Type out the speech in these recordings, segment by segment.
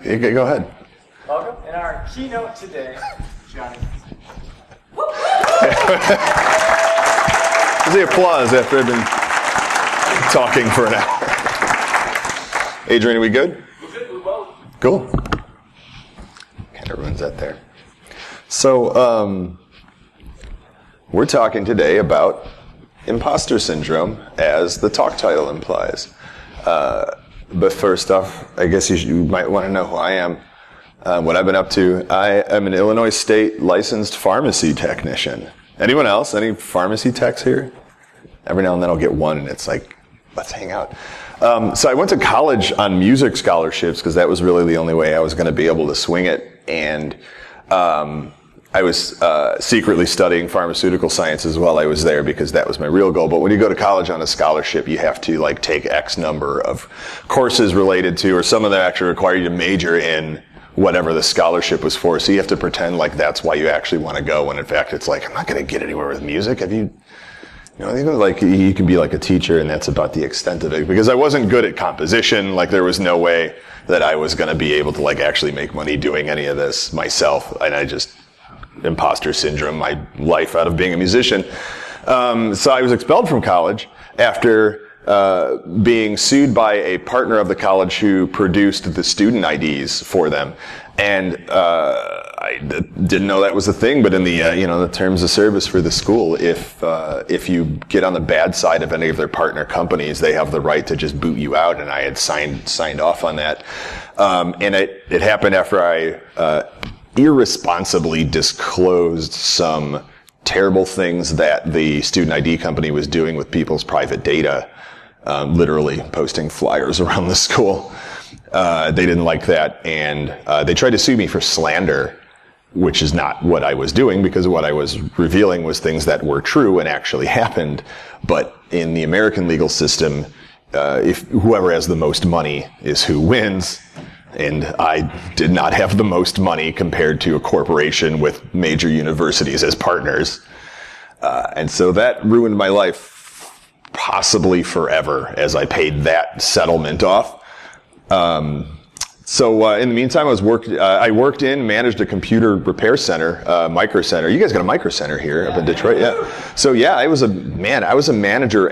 Okay, go ahead. Welcome. And our keynote today, Johnny. The applause after I've been talking for an hour. Adrian, are we good? We're good. We're well. Cool. Kind of ruins that there. So, we're talking today about imposter syndrome, as the talk title implies. But first off, I guess you might want to know who I am, what I've been up to. I am an Illinois State licensed pharmacy technician. Anyone else? Any pharmacy techs here? Every now and then I'll get one, and it's like, let's hang out. So I went to college on music scholarships because that was really the only way I was going to be able to swing it. And I was secretly studying pharmaceutical sciences while I was there because that was my real goal. But when you go to college on a scholarship, you have to take X number of courses related to, or some of them actually require you to major in whatever the scholarship was for. So you have to pretend like that's why you actually want to go, when in fact it's like, I'm not going to get anywhere with music. Have you, you can be like a teacher, and that's about the extent of it. Because I wasn't good at composition. There was no way that I was going to be able to actually make money doing any of this myself. And I just, imposter syndrome, my life out of being a musician. So I was expelled from college after being sued by a partner of the college who produced the student IDs for them. And I didn't know that was a thing, but in the the terms of service for the school, if you get on the bad side of any of their partner companies, they have the right to just boot you out. And I had signed off on that. And it happened after I irresponsibly disclosed some terrible things that the student ID company was doing with people's private data, literally posting flyers around the school. They didn't like that, and they tried to sue me for slander, which is not what I was doing, because what I was revealing was things that were true and actually happened. But in the American legal system, if whoever has the most money is who wins. And I did not have the most money compared to a corporation with major universities as partners. And so that ruined my life possibly forever as I paid that settlement off. So in the meantime, I managed a computer repair center, micro center. You guys got a micro center here up in Detroit, yeah. So yeah, I was a manager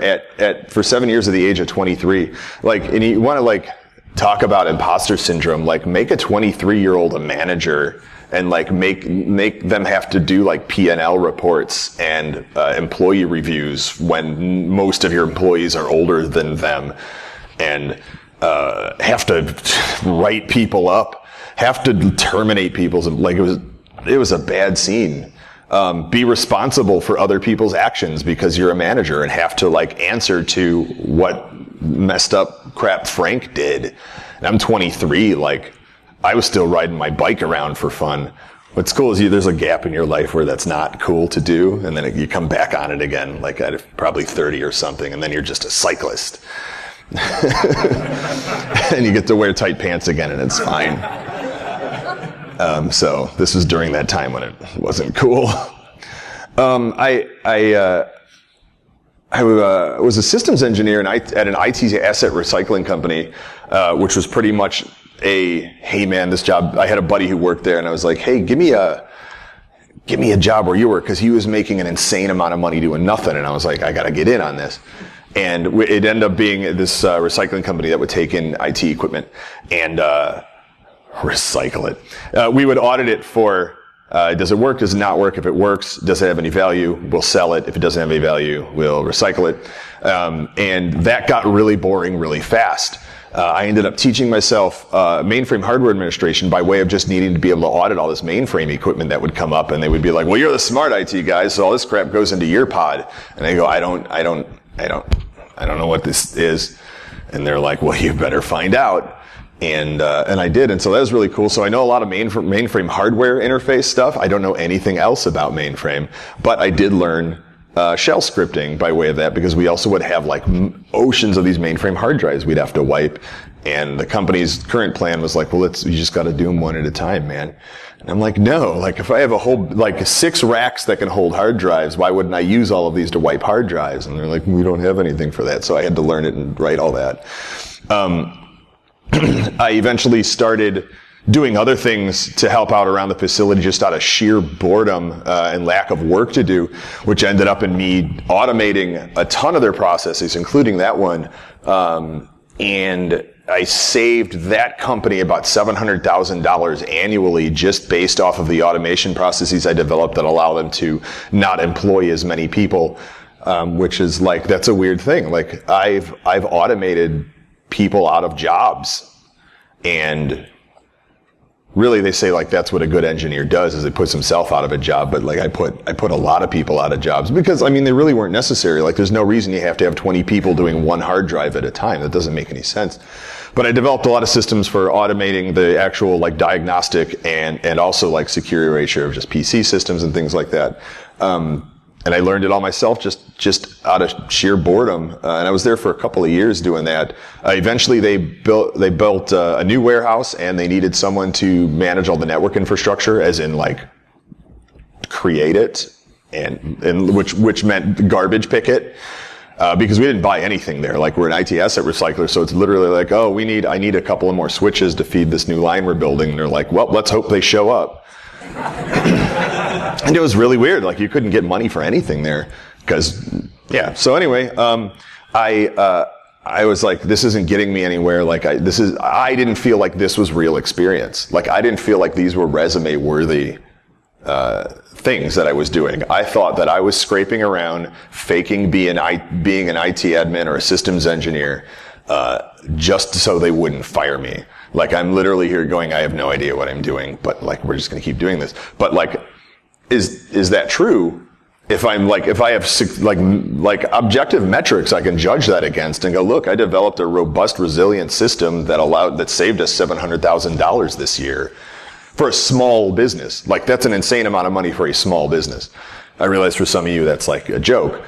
for 7 years at the age of 23. And you want to talk about imposter syndrome, make a 23-year-old a manager and make them have to do P&L reports and employee reviews when most of your employees are older than them, and have to write people up, have to terminate people's, it was a bad scene. Be responsible for other people's actions because you're a manager, and have to answer to what messed up crap Frank did. And I'm 23, I was still riding my bike around for fun. What's cool is there's a gap in your life where that's not cool to do, and then you come back on it again, at probably 30 or something, and then you're just a cyclist. And you get to wear tight pants again, and it's fine. So this was during that time when it wasn't cool. I was a systems engineer at an IT asset recycling company, which was pretty much hey man, this job, I had a buddy who worked there, and I was like, hey, give me a job where you work, because he was making an insane amount of money doing nothing, and I was like, I gotta get in on this. And it ended up being this recycling company that would take in IT equipment and recycle it. We would audit it for, does it work, does it not work? If it works, does it have any value? We'll sell it. If it doesn't have any value, we'll recycle it. And that got really boring really fast. I ended up teaching myself mainframe hardware administration by way of just needing to be able to audit all this mainframe equipment that would come up, and they would be like, well, you're the smart IT guy, so all this crap goes into your pod. And I go, I don't know what this is. And they're like, well, you better find out. And I did, and so that was really cool. So I know a lot of mainframe hardware interface stuff. I don't know anything else about mainframe, but I did learn shell scripting by way of that, because we also would have oceans of these mainframe hard drives we'd have to wipe. And the company's current plan was well, you just got to do them one at a time, man. And I'm like, no, if I have a whole 6 racks that can hold hard drives, why wouldn't I use all of these to wipe hard drives? And they're like, we don't have anything for that. So I had to learn it and write all that. I eventually started doing other things to help out around the facility just out of sheer boredom and lack of work to do, which ended up in me automating a ton of their processes, including that one. And I saved that company about $700,000 annually just based off of the automation processes I developed that allow them to not employ as many people, which is like, that's a weird thing. Like I've automated people out of jobs, and really they say like that's what a good engineer does, is it puts himself out of a job. But like I put a lot of people out of jobs because I mean they really weren't necessary. Like there's no reason you have to have 20 people doing one hard drive at a time. That doesn't make any sense. But I developed a lot of systems for automating the actual like diagnostic and also like security erasure of just PC systems and things like that. And I learned it all myself just out of sheer boredom. And I was there for a couple of years doing that. Eventually they built a new warehouse, and they needed someone to manage all the network infrastructure, as in like create it, and which meant garbage pick it. Because we didn't buy anything there. Like we're an IT asset recycler, so it's literally like, oh, I need a couple of more switches to feed this new line we're building. And they're like, well, let's hope they show up. And it was really weird. Like you couldn't get money for anything there, because yeah. So anyway, I was like, this isn't getting me anywhere. Like I didn't feel like this was real experience. Like I didn't feel like these were resume worthy things that I was doing. I thought that I was scraping around, faking being an IT admin or a systems engineer, just so they wouldn't fire me. Like I'm literally here going, I have no idea what I'm doing, but like we're just going to keep doing this. But like, is that true? If I have like objective metrics I can judge that against and go, look, I developed a robust, resilient system that saved us $700,000 this year for a small business. Like that's an insane amount of money for a small business. I realize for some of you that's like a joke.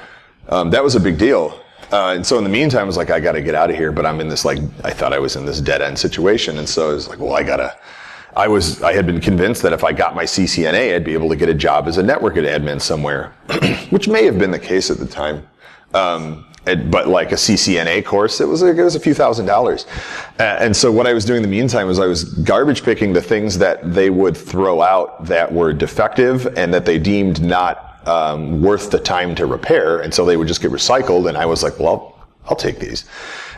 That was a big deal. And so in the meantime, I was like, I got to get out of here. But I'm in this I thought I was in this dead end situation. And so I was like, well, I had been convinced that if I got my CCNA, I'd be able to get a job as a network admin somewhere, which may have been the case at the time. But like a CCNA course, it was a few $1,000s. And so what I was doing in the meantime was I was garbage picking the things that they would throw out that were defective and that they deemed not worth the time to repair, and so they would just get recycled. And I was like, well, I'll take these.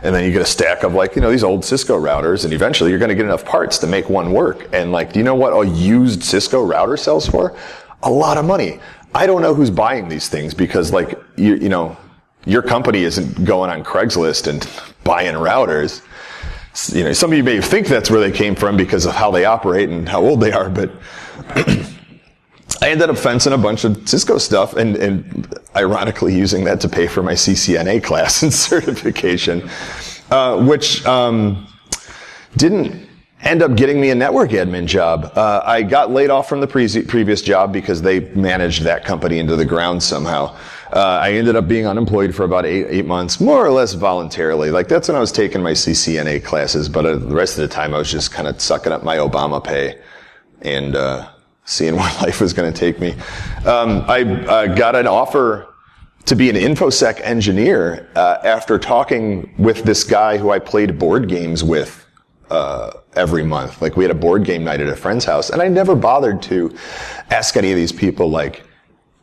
And then you get a stack of like, these old Cisco routers, and eventually you're going to get enough parts to make one work. And like, do you know what a used Cisco router sells for? A lot of money. I don't know who's buying these things, because like, your company isn't going on Craigslist and buying routers. Some of you may think that's where they came from because of how they operate and how old they are, but I ended up fencing a bunch of Cisco stuff and ironically using that to pay for my CCNA class and certification, which didn't end up getting me a network admin job. I got laid off from the previous job because they managed that company into the ground somehow. I ended up being unemployed for about eight months, more or less voluntarily. Like that's when I was taking my CCNA classes, but the rest of the time I was just kind of sucking up my Obama pay and seeing where life was going to take me. I got an offer to be an InfoSec engineer after talking with this guy who I played board games with every month. Like we had a board game night at a friend's house, and I never bothered to ask any of these people like,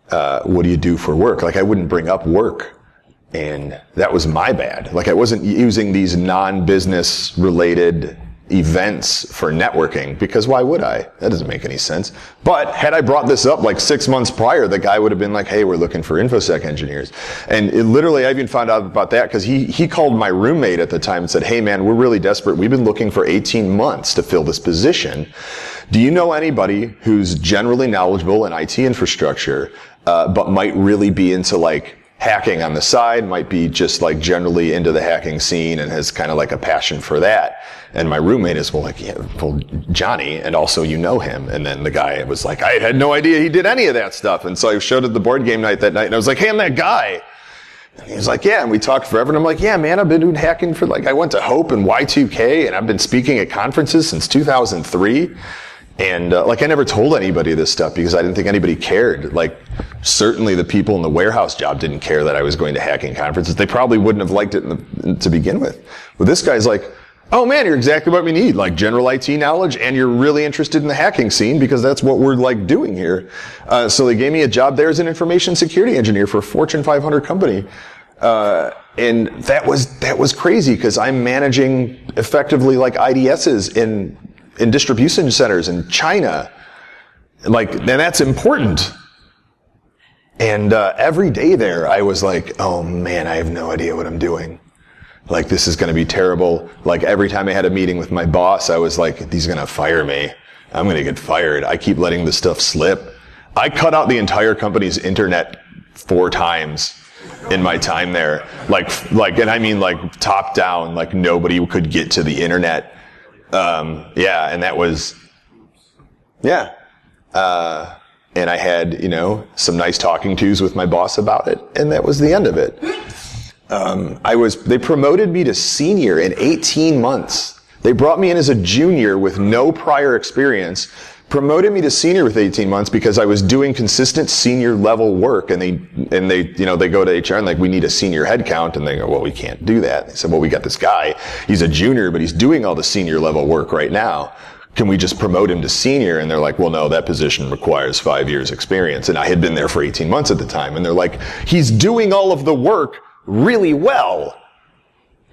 what do you do for work? Like I wouldn't bring up work, and that was my bad. Like I wasn't using these non-business related events for networking, because why would I? That doesn't make any sense. But had I brought this up like 6 months prior, the guy would have been like, hey, we're looking for InfoSec engineers. And literally, I even found out about that because he called my roommate at the time and said, hey man, we're really desperate. We've been looking for 18 months to fill this position. Do you know anybody who's generally knowledgeable in IT infrastructure, but might really be into like hacking on the side, might be just like generally into the hacking scene and has kind of like a passion for that? And my roommate is Johnny, and also you know him. And then the guy was like, I had no idea he did any of that stuff. And so I showed at the board game night that night, and I was like, hey, I'm that guy. And he was like, yeah, and we talked forever. And I'm like, yeah, man, I've been doing hacking for I went to Hope and Y2K, and I've been speaking at conferences since 2003. And I never told anybody this stuff because I didn't think anybody cared. Like, certainly the people in the warehouse job didn't care that I was going to hacking conferences. They probably wouldn't have liked it to begin with. But this guy's like, oh man, you're exactly what we need, like general IT knowledge, and you're really interested in the hacking scene because that's what we're like doing here. So they gave me a job there as an information security engineer for a Fortune 500 company. And that was crazy because I'm managing effectively like IDSs in distribution centers in China. Like, and that's important. And every day there, I was like, oh man, I have no idea what I'm doing. Like, this is going to be terrible. Like, every time I had a meeting with my boss, I was like, he's going to fire me. I'm going to get fired. I keep letting this stuff slip. I cut out the entire company's internet 4 times in my time there. Like, and I mean like top down, like nobody could get to the internet. Yeah, and that was, yeah. And I had, some nice talking tos with my boss about it, and that was the end of it. They promoted me to senior in 18 months. They brought me in as a junior with no prior experience, promoted me to senior with 18 months because I was doing consistent senior level work, and they go to HR and like, we need a senior headcount, and they go, well, we can't do that. They said, well, we got this guy. He's a junior, but he's doing all the senior level work right now. Can we just promote him to senior? And they're like, well, no, that position requires 5 years experience. And I had been there for 18 months at the time. And they're like, he's doing all of the work really well.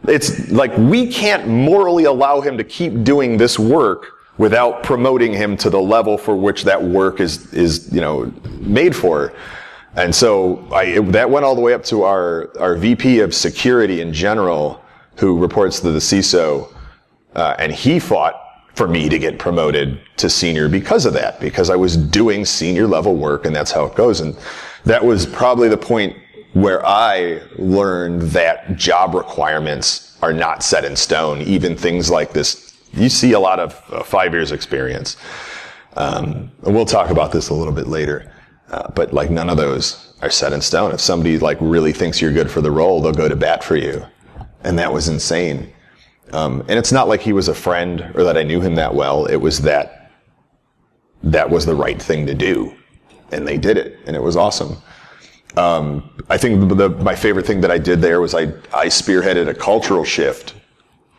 It's like, we can't morally allow him to keep doing this work without promoting him to the level for which that work is made for. And so that went all the way up to our VP of security in general, who reports to the CISO, and he fought for me to get promoted to senior because of that, because I was doing senior level work, and that's how it goes. And that was probably the point where I learned that job requirements are not set in stone. Even things like this, you see a lot of 5 years experience. And we'll talk about this a little bit later. But like, none of those are set in stone. If somebody like really thinks you're good for the role, they'll go to bat for you. And that was insane. And it's not like he was a friend or that I knew him that well. It was that was the right thing to do. And they did it. And it was awesome. I think my favorite thing that I did there was I spearheaded a cultural shift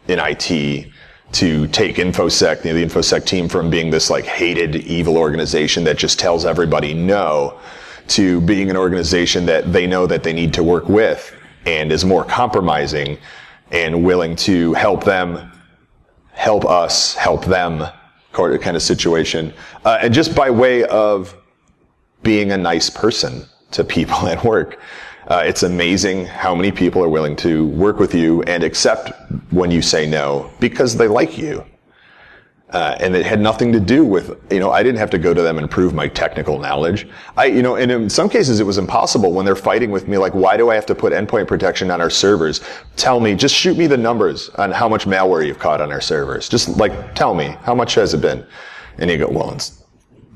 in IT to take InfoSec, the InfoSec team, from being this like hated, evil organization that just tells everybody no, to being an organization that they know that they need to work with and is more compromising and willing to help them, help us, help them kind of situation. And just by way of being a nice person to people at work. It's amazing how many people are willing to work with you and accept when you say no because they like you. And it had nothing to do with, I didn't have to go to them and prove my technical knowledge. And in some cases it was impossible when they're fighting with me, like, why do I have to put endpoint protection on our servers? Tell me, just shoot me the numbers on how much malware you've caught on our servers. Just like, tell me, how much has it been? And you go, well, it's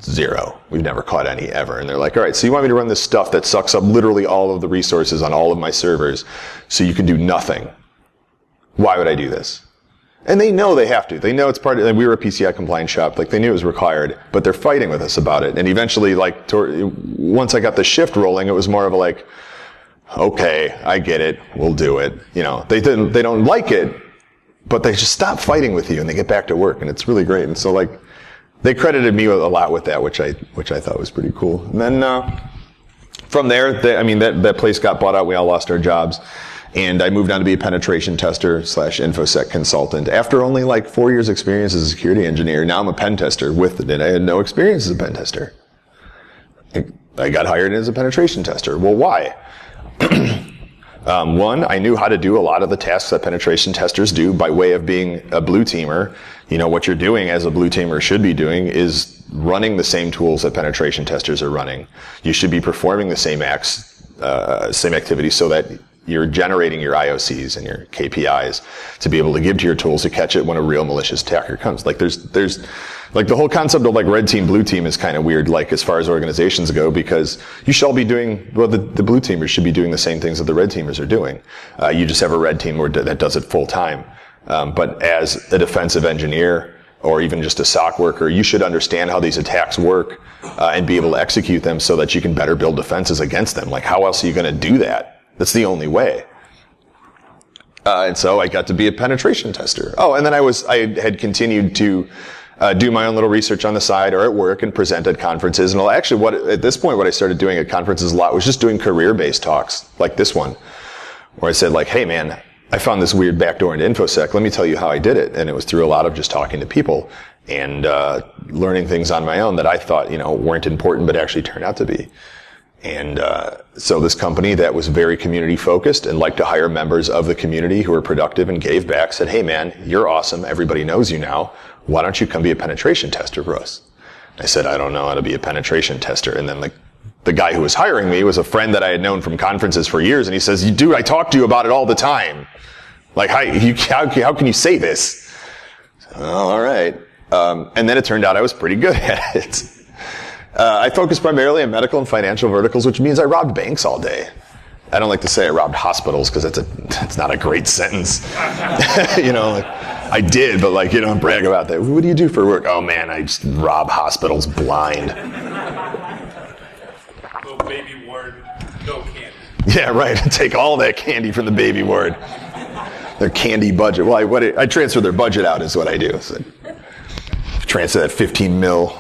0. We've never caught any ever. And they're like, all right, so you want me to run this stuff that sucks up literally all of the resources on all of my servers so you can do nothing. Why would I do this? And they know they have to. They know it's part of, and we were a PCI compliant shop, like they knew it was required, but they're fighting with us about it. And eventually, like, once I got the shift rolling, it was more of a like, okay, I get it, we'll do it. They don't like it, but they just stop fighting with you and they get back to work, and it's really great. And so like, they credited me a lot with that, which I thought was pretty cool. And then from there, that place got bought out. We all lost our jobs, and I moved on to be a penetration tester / InfoSec consultant. After only like 4 years experience as a security engineer, now I'm a pen tester with it, and I had no experience as a pen tester. I got hired as a penetration tester. Well, why? One, I knew how to do a lot of the tasks that penetration testers do by way of being a blue teamer. What you're doing as a blue teamer should be doing is running the same tools that penetration testers are running. You should be performing the same activities so that you're generating your IOCs and your KPIs to be able to give to your tools to catch it when a real malicious attacker comes. Like there's like the whole concept of like red team, blue team is kind of weird, like as far as organizations go, because you shall be doing, the blue teamers should be doing the same things that the red teamers are doing. You just have a red team that does it full time. But as a defensive engineer or even just a SOC worker, you should understand how these attacks work and be able to execute them so that you can better build defenses against them. Like, how else are you going to do that? That's the only way. And so I got to be a penetration tester. Oh, and then I had continued to do my own little research on the side or at work and present at conferences. And actually, at this point, what I started doing at conferences a lot was just doing career-based talks like this one, where I said, like, hey, man, I found this weird backdoor into InfoSec. Let me tell you how I did it. And it was through a lot of just talking to people and learning things on my own that I thought, weren't important, but actually turned out to be. And so this company that was very community focused and liked to hire members of the community who were productive and gave back said, hey man, you're awesome. Everybody knows you now. Why don't you come be a penetration tester for us? I said, I don't know how to be a penetration tester. And then the guy who was hiring me was a friend that I had known from conferences for years. And he says, dude, I talk to you about it all the time. Like, how can you say this? Oh, all right. And then it turned out I was pretty good at it. I focused primarily on medical and financial verticals, which means I robbed banks all day. I don't like to say I robbed hospitals because that's not a great sentence. I did, but don't brag about that. What do you do for work? Oh man, I just rob hospitals blind. Little baby ward, no candy. Yeah, right. Take all that candy from the baby ward. Their candy budget. Well, I transfer their budget out is what I do. So transfer that 15 mil.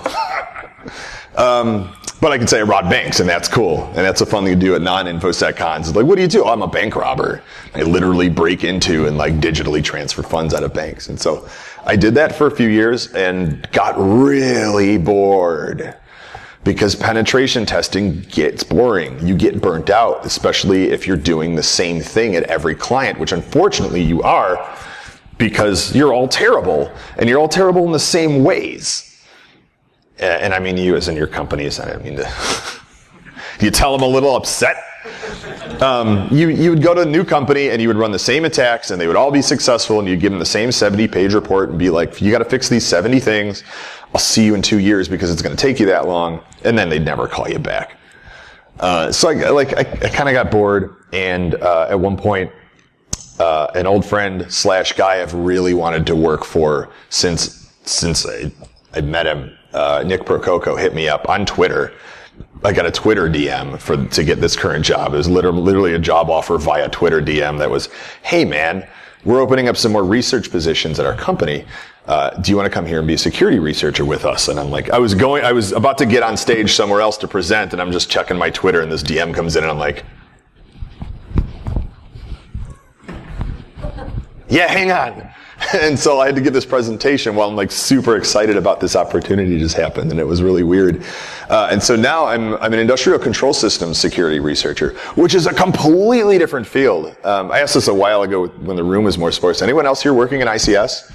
But I can say I robbed banks, and that's cool. And that's a fun thing to do at non-InfoSec cons. It's like, what do you do? Oh, I'm a bank robber. I literally break into and digitally transfer funds out of banks. And so I did that for a few years and got really bored because penetration testing gets boring. You get burnt out, especially if you're doing the same thing at every client, which unfortunately you are because you're all terrible, and you're all terrible in the same ways. And I mean you as in your companies. I don't mean to. You tell them a little upset. You would go to a new company and you would run the same attacks and they would all be successful, and you'd give them the same 70-page report and be like, you got to fix these 70 things. I'll see you in 2 years because it's going to take you that long. And then they'd never call you back. So I kind of got bored, and at one point, an old friend / guy I've really wanted to work for since I met him. Nick Prococo hit me up on Twitter. I got a Twitter DM to get this current job. It was literally a job offer via Twitter DM that was, hey man, we're opening up some more research positions at our company. Do you want to come here and be a security researcher with us? And I'm like, I was about to get on stage somewhere else to present, and I'm just checking my Twitter, and this DM comes in, and I'm like, yeah, hang on. And so I had to give this presentation while I'm super excited about this opportunity just happened, and it was really weird. And so now I'm an industrial control systems security researcher, which is a completely different field. I asked this a while ago when the room was more sparse. Anyone else here working in ICS?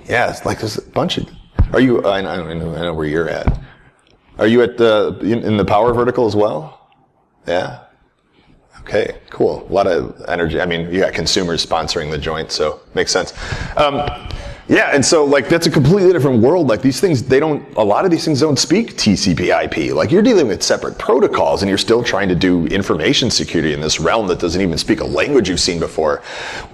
Yeah, it's there's a bunch of. Are you? I know where you're at. Are you at in the power vertical as well? Yeah. Okay, cool. A lot of energy. I mean, you got consumers sponsoring the joint, so makes sense. Yeah, and so that's a completely different world. These things, a lot of these things don't speak TCP/IP. You're dealing with separate protocols, and you're still trying to do information security in this realm that doesn't even speak a language you've seen before,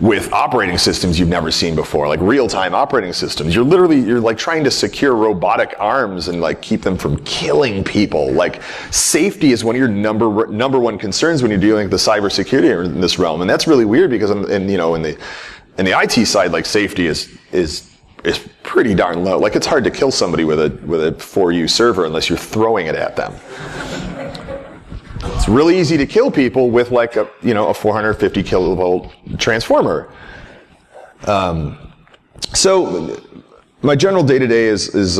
with operating systems you've never seen before, like real-time operating systems. You're trying to secure robotic arms and keep them from killing people. Safety is one of your number one concerns when you're dealing with the cybersecurity in this realm, and that's really weird because in the IT side, safety is pretty darn low. It's hard to kill somebody with a 4U server unless you're throwing it at them. It's really easy to kill people with a 450 kilovolt transformer. So my general day-to-day is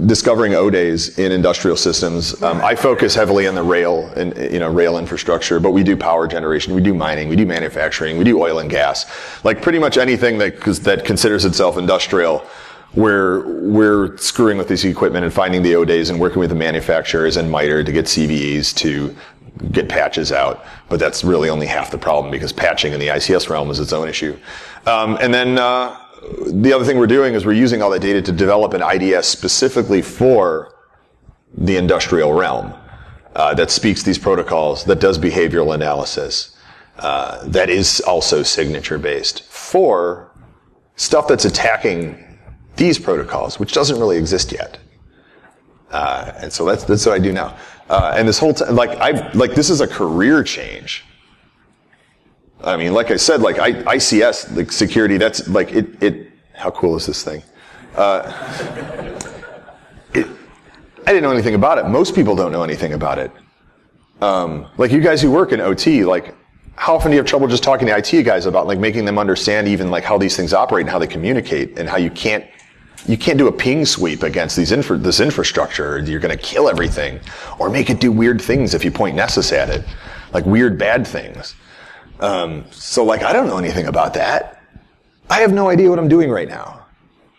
discovering O-days in industrial systems. I focus heavily on the rail and rail infrastructure, but we do power generation, we do mining, we do manufacturing, we do oil and gas. Pretty much anything that considers itself industrial, we're screwing with this equipment and finding the O-days and working with the manufacturers and MITRE to get CVEs to get patches out. But that's really only half the problem, because patching in the ICS realm is its own issue. And then the other thing we're doing is we're using all that data to develop an IDS specifically for the industrial realm that speaks these protocols, that does behavioral analysis, that is also signature-based for stuff that's attacking these protocols, which doesn't really exist yet. And so that's what I do now. And this whole time, this is a career change. I mean, like I said, like ICS, like security, that's like it. How cool is this thing? I didn't know anything about it. Most people don't know anything about it. Like you guys who work in OT, like how often do you have trouble just talking to IT guys about like making them understand even like how these things operate and how they communicate and how you can't do a ping sweep against this infrastructure. You're going to kill everything or make it do weird things if you point Nessus at it, like weird bad things. So like I don't know anything about that. I have no idea what I'm doing right now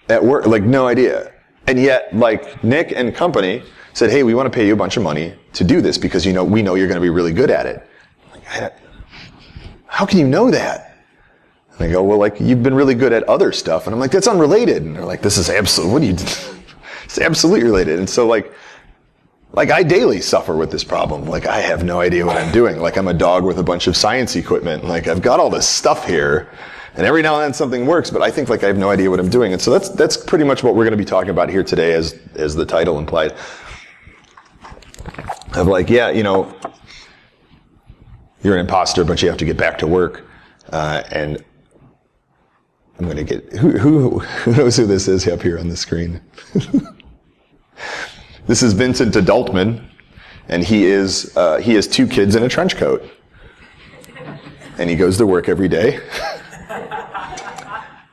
at work, like no idea. And yet like Nick and company said, hey, we want to pay you a bunch of money to do this because we know you're going to be really good at it. Like, how can you know that? And they go, well, like, you've been really good at other stuff. And I'm like, that's unrelated. And they're like, this is absolutely, it's absolutely related. And so like I daily suffer with this problem. Like, I have no idea what I'm doing. Like, I'm a dog with a bunch of science equipment. Like, I've got all this stuff here. And every now and then something works, but I think like I have no idea what I'm doing. And so that's pretty much what we're going to be talking about here today as the title implied. Of like, yeah, you're an imposter, but you have to get back to work. And I'm going to get, who knows who this is up here on the screen? This is Vincent Adultman, and he has 2 kids in a trench coat. And he goes to work every day.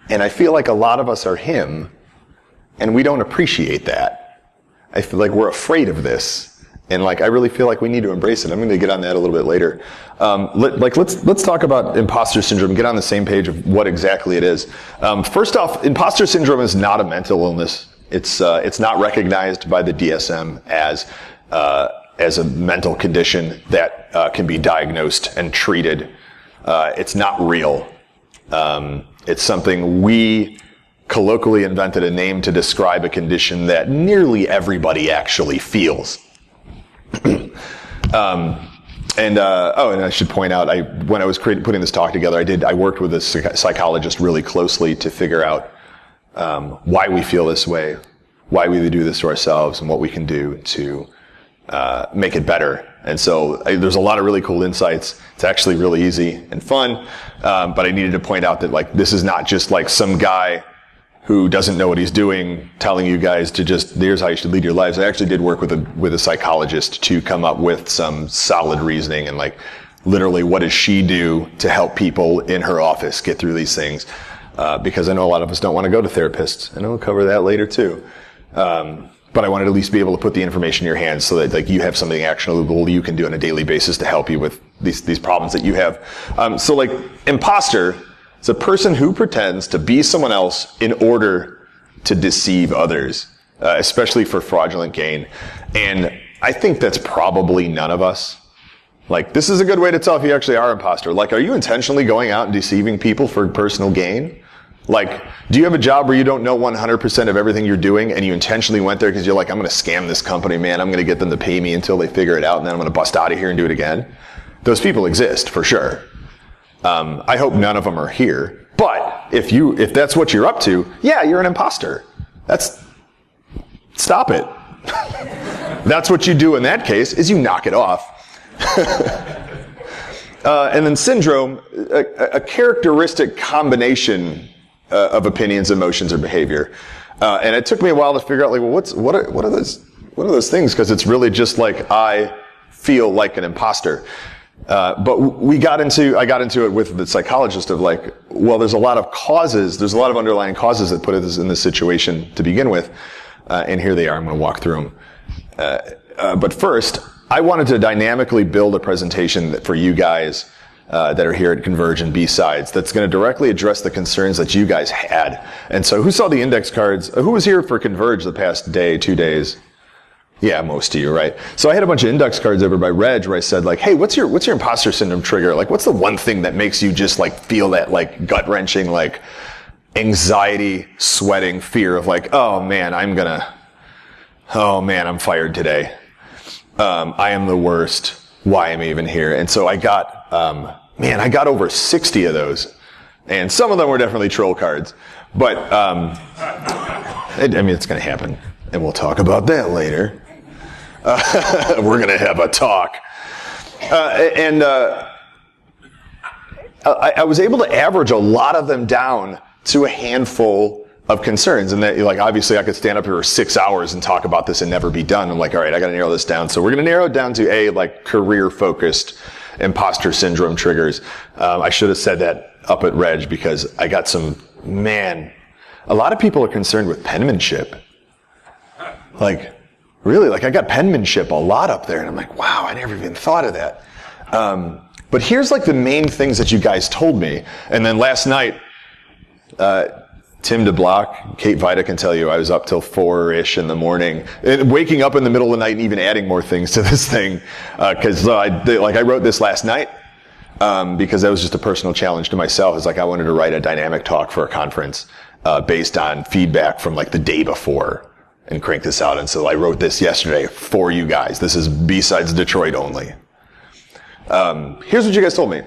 And I feel like a lot of us are him, and we don't appreciate that. I feel like we're afraid of this. And like, I really feel like we need to embrace it. I'm going to get on that a little bit later. Let's talk about imposter syndrome. Get on the same page of what exactly it is. First off, imposter syndrome is not a mental illness. It's not recognized by the DSM as a mental condition that can be diagnosed and treated. It's not real. It's something we colloquially invented a name to describe a condition that nearly everybody actually feels. And I should point out, when I was putting this talk together, I worked with a psychologist really closely to figure out why we feel this way, why we do this to ourselves, and what we can do to make it better. And so there's a lot of really cool insights. It's actually really easy and fun, but I needed to point out that like this is not just like some guy who doesn't know what he's doing, telling you guys to just, here's how you should lead your lives. I actually did work with a psychologist to come up with some solid reasoning and like, literally what does she do to help people in her office get through these things? Because I know a lot of us don't want to go to therapists, and I'll cover that later too. But I wanted to at least be able to put the information in your hands so that like you have something actionable you can do on a daily basis to help you with these problems that you have. So like imposter, it's a person who pretends to be someone else in order to deceive others, especially for fraudulent gain. And I think that's probably none of us. Like, this is a good way to tell if you actually are an imposter. Like, are you intentionally going out and deceiving people for personal gain? Like, do you have a job where you don't know 100% of everything you're doing and you intentionally went there because you're like, I'm going to scam this company, man. I'm going to get them to pay me until they figure it out, and then I'm going to bust out of here and do it again? Those people exist, for sure. I hope none of them are here. But if that's what you're up to, yeah, you're an imposter. Stop it. That's what you do in that case, is you knock it off. And then syndrome, a characteristic combination of opinions, emotions, or behavior. And it took me a while to figure out, like, well, what are those things? Because it's really just like I feel like an imposter. But I got into it with the psychologist of like, well, there's a lot of underlying causes that put us in this situation to begin with. And here they are. I'm going to walk through them. But first, I wanted to dynamically build a presentation for you guys that are here at Converge and BSides that's going to directly address the concerns that you guys had. And so who saw the index cards? Who was here for Converge the past day, 2 days? Yeah, most of you, right? So I had a bunch of index cards over by Reg where I said like, hey, what's your imposter syndrome trigger? Like, what's the one thing that makes you just like feel that like gut-wrenching, like anxiety, sweating, fear of like, oh man, I'm fired today. I am the worst. Why am I even here? And so I got over 60 of those. And some of them were definitely troll cards. But, it's going to happen. And we'll talk about that later. We're going to have a talk. And I was able to average a lot of them down to a handful of concerns. And that, like, obviously I could stand up here for 6 hours and talk about this and never be done. I'm like, all right, I got to narrow this down. So we're going to narrow it down to like career-focused imposter syndrome triggers. I should have said that up at Reg because I got a lot of people are concerned with penmanship. Like, really, like I got penmanship a lot up there. And I'm like, wow, I never even thought of that. But here's like the main things that you guys told me. And then last night, Tim DeBlock, Kate Vida can tell you I was up till 4-ish in the morning, and waking up in the middle of the night and even adding more things to this thing. Cause I wrote this last night, because that was just a personal challenge to myself. It's like I wanted to write a dynamic talk for a conference, based on feedback from like the day before and crank this out. And so I wrote this yesterday for you guys. This is BSides Detroit only. Here's what you guys told me.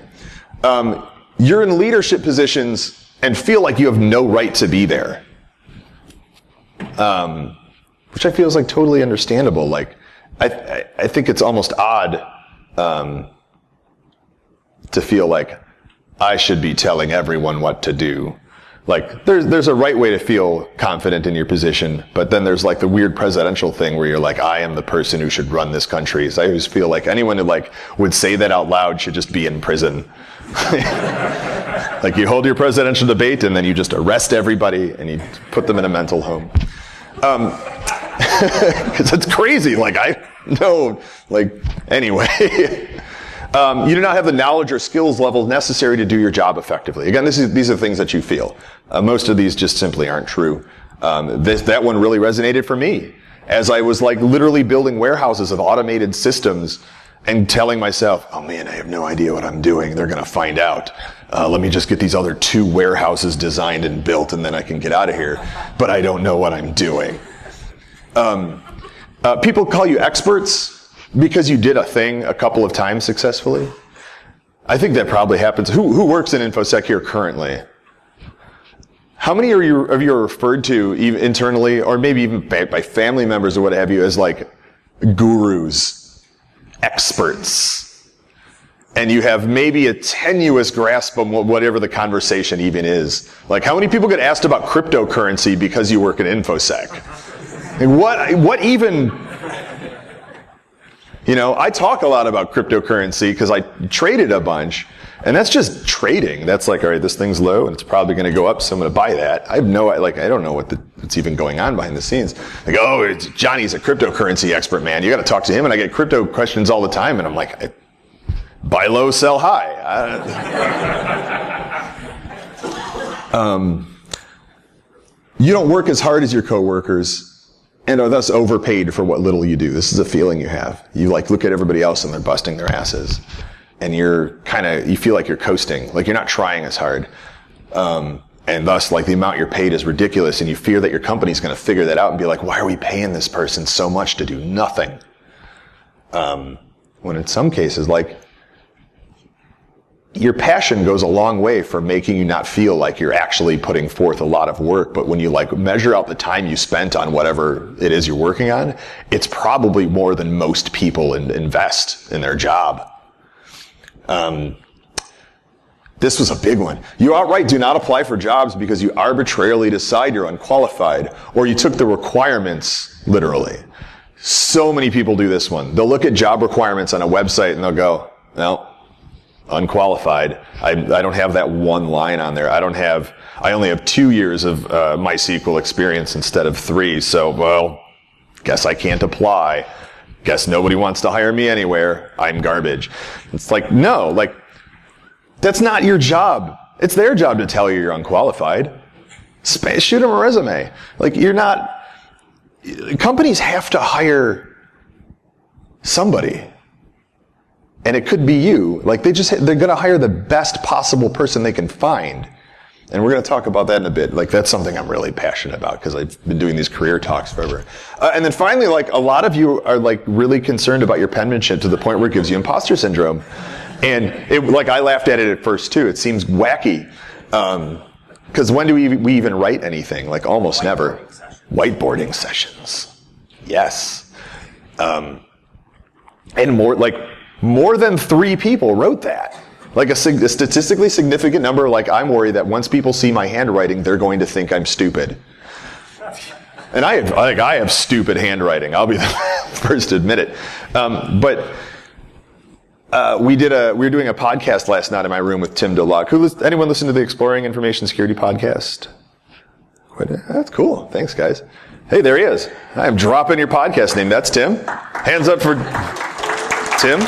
You're in leadership positions and feel like you have no right to be there. Which I feel is like totally understandable. Like, I think it's almost odd, to feel like I should be telling everyone what to do. Like, there's a right way to feel confident in your position, but then there's like the weird presidential thing where you're like, I am the person who should run this country. So I always feel like anyone who like would say that out loud should just be in prison. Like, you hold your presidential debate and then you just arrest everybody and you put them in a mental home. Because it's crazy. Like, I know, like, anyway. You do not have the knowledge or skills level necessary to do your job effectively. Again, these are things that you feel. Most of these just simply aren't true. That one really resonated for me. As I was like literally building warehouses of automated systems and telling myself, oh man, I have no idea what I'm doing. They're going to find out. Let me just get these other 2 warehouses designed and built and then I can get out of here. But I don't know what I'm doing. People call you experts because you did a thing a couple of times successfully. I think that probably happens. Who works in InfoSec here currently? How many of you are referred to even internally or maybe even by family members or what have you as like gurus, experts? And you have maybe a tenuous grasp on whatever the conversation even is. Like, how many people get asked about cryptocurrency because you work at InfoSec? Like, what even... You know, I talk a lot about cryptocurrency because I traded a bunch, and that's just trading. That's like, all right, this thing's low, and it's probably going to go up, so I'm going to buy that. I don't know what's even going on behind the scenes. Like, oh, Johnny's a cryptocurrency expert, man. You got to talk to him, and I get crypto questions all the time, and I'm like, buy low, sell high. You don't work as hard as your coworkers and are thus overpaid for what little you do. This is a feeling you have. You like look at everybody else and they're busting their asses. And you feel like you're coasting, like you're not trying as hard. And thus, like, the amount you're paid is ridiculous, and you fear that your company's gonna figure that out and be like, why are we paying this person so much to do nothing? When in some cases, like, your passion goes a long way for making you not feel like you're actually putting forth a lot of work. But when you like measure out the time you spent on whatever it is you're working on, it's probably more than most people invest in their job. This was a big one. You outright do not apply for jobs because you arbitrarily decide you're unqualified, or you took the requirements literally. So many people do this one. They'll look at job requirements on a website and they'll go, no, unqualified. I don't have that one line on there. I only have 2 years of MySQL experience instead of 3. So, well, guess I can't apply. Guess nobody wants to hire me anywhere. I'm garbage. It's like, no, like, that's not your job. It's their job to tell you you're unqualified. Shoot them a resume. Like, you're not, companies have to hire somebody. And it could be you. Like, they're going to hire the best possible person they can find. And we're going to talk about that in a bit. Like, that's something I'm really passionate about because I've been doing these career talks forever. And then finally, like, a lot of you are like really concerned about your penmanship to the point where it gives you imposter syndrome. And I laughed at it at first too. It seems wacky. Because when do we even write anything? Like, almost never. Whiteboarding sessions. Yes. And more than 3 people wrote that. Like a statistically significant number, like I'm worried that once people see my handwriting, they're going to think I'm stupid. And I have stupid handwriting. I'll be the first to admit it. But we were doing a podcast last night in my room with Tim DeLocke. Anyone listen to the Exploring Information Security podcast? That's cool. Thanks, guys. Hey, there he is. I'm dropping your podcast name. That's Tim. Hands up for Tim.